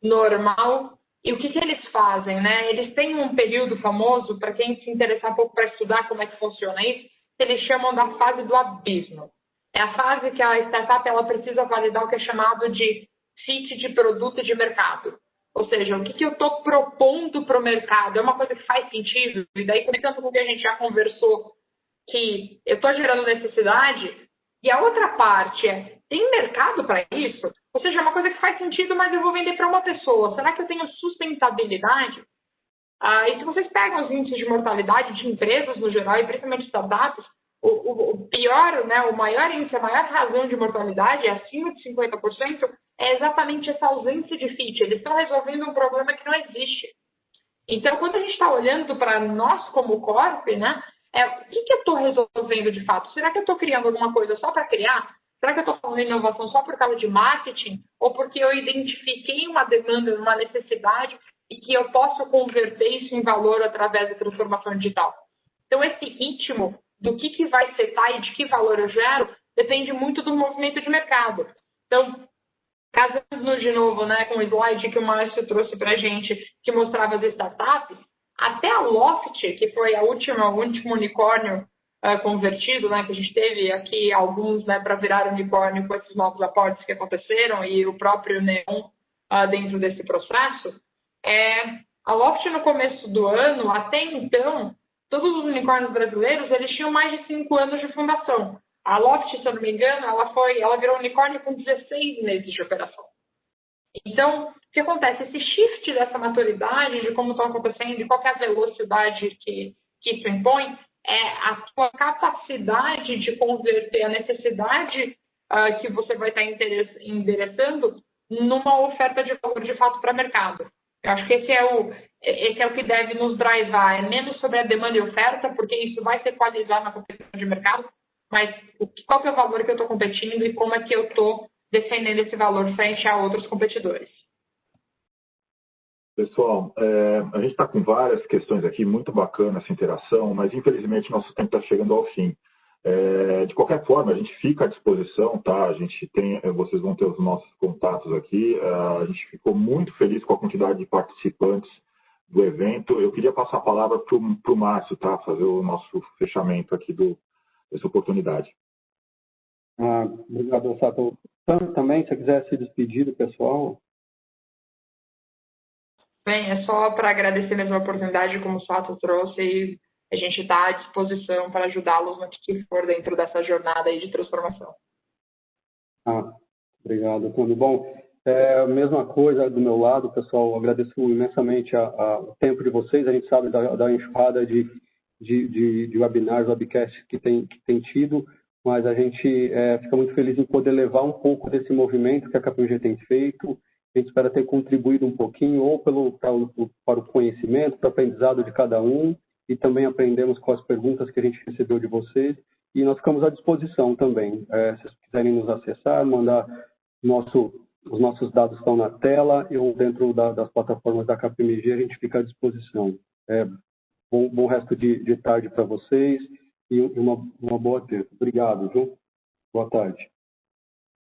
normal. E o que eles fazem? Né? Eles têm um período famoso, para quem se interessar um pouco para estudar como é que funciona isso, que eles chamam da fase do abismo. É a fase que a startup ela precisa validar o que é chamado de fit de produto e de mercado. Ou seja, o que eu estou propondo para o mercado é uma coisa que faz sentido, e daí conectando com o que a gente já conversou, que eu estou gerando necessidade, e a outra parte é, tem mercado para isso? Ou seja, é uma coisa que faz sentido, mas eu vou vender para uma pessoa. Será que eu tenho sustentabilidade? E se vocês pegam os índices de mortalidade de empresas no geral, e principalmente startups, o pior, né, o maior índice, a maior razão de mortalidade, acima de 50%, é exatamente essa ausência de fit. Eles estão resolvendo um problema que não existe. Então, quando a gente está olhando para nós como corp, né, o que eu estou resolvendo de fato? Será que eu estou criando alguma coisa só para criar? Será que eu estou falando de inovação só por causa de marketing? Ou porque eu identifiquei uma demanda, uma necessidade e que eu posso converter isso em valor através da transformação digital? Então, esse ritmo do que vai setar e de que valor eu gero depende muito do movimento de mercado. Então, casando de novo, né, com o slide que o Márcio trouxe para a gente, que mostrava as startups, até a Loft, que foi o último unicórnio convertido, né, que a gente teve aqui alguns, né, para virar unicórnio com esses novos aportes que aconteceram e o próprio Neon dentro desse processo, a Loft no começo do ano, até então, todos os unicórnios brasileiros, eles tinham mais de 5 anos de fundação. A Loft, se eu não me engano, ela virou unicórnio com 16 meses de operação. Então, o que acontece? Esse shift dessa maturidade, de como está acontecendo, de qual é a velocidade que isso impõe, é a sua capacidade de converter a necessidade que você vai estar endereçando numa oferta de valor de fato para o mercado. Eu acho que esse é o que deve nos drivar. É menos sobre a demanda e oferta, porque isso vai se equalizar na competição de mercado, mas qual que é o valor que eu estou competindo e como é que eu estou defendendo esse valor frente a outros competidores. Pessoal, a gente está com várias questões aqui, muito bacana essa interação, mas infelizmente nosso tempo está chegando ao fim. De qualquer forma, a gente fica à disposição, tá? A gente tem, vocês vão ter os nossos contatos aqui. A gente ficou muito feliz com a quantidade de participantes do evento. Eu queria passar a palavra para o Márcio, tá? Fazer o nosso fechamento aqui dessa oportunidade. Obrigado, Sato. Também, se você quiser se despedir do pessoal. Bem, é só para agradecer mesmo a oportunidade, como o Sato trouxe, e a gente está à disposição para ajudá-los no que for dentro dessa jornada aí de transformação. Obrigado, Tony. Bom, a mesma coisa do meu lado, pessoal, agradeço imensamente o tempo de vocês. A gente sabe da enxurrada de webinars, webcasts que tem tido, mas a gente fica muito feliz em poder levar um pouco desse movimento que a KPMG tem feito. A gente espera ter contribuído um pouquinho ou para o conhecimento, para o aprendizado de cada um, e também aprendemos com as perguntas que a gente recebeu de vocês, e nós ficamos à disposição também. Se vocês quiserem nos acessar, mandar os nossos dados estão na tela, ou dentro das plataformas da KPMG, a gente fica à disposição. Bom resto de tarde para vocês e uma boa terça. Obrigado, viu? Boa tarde.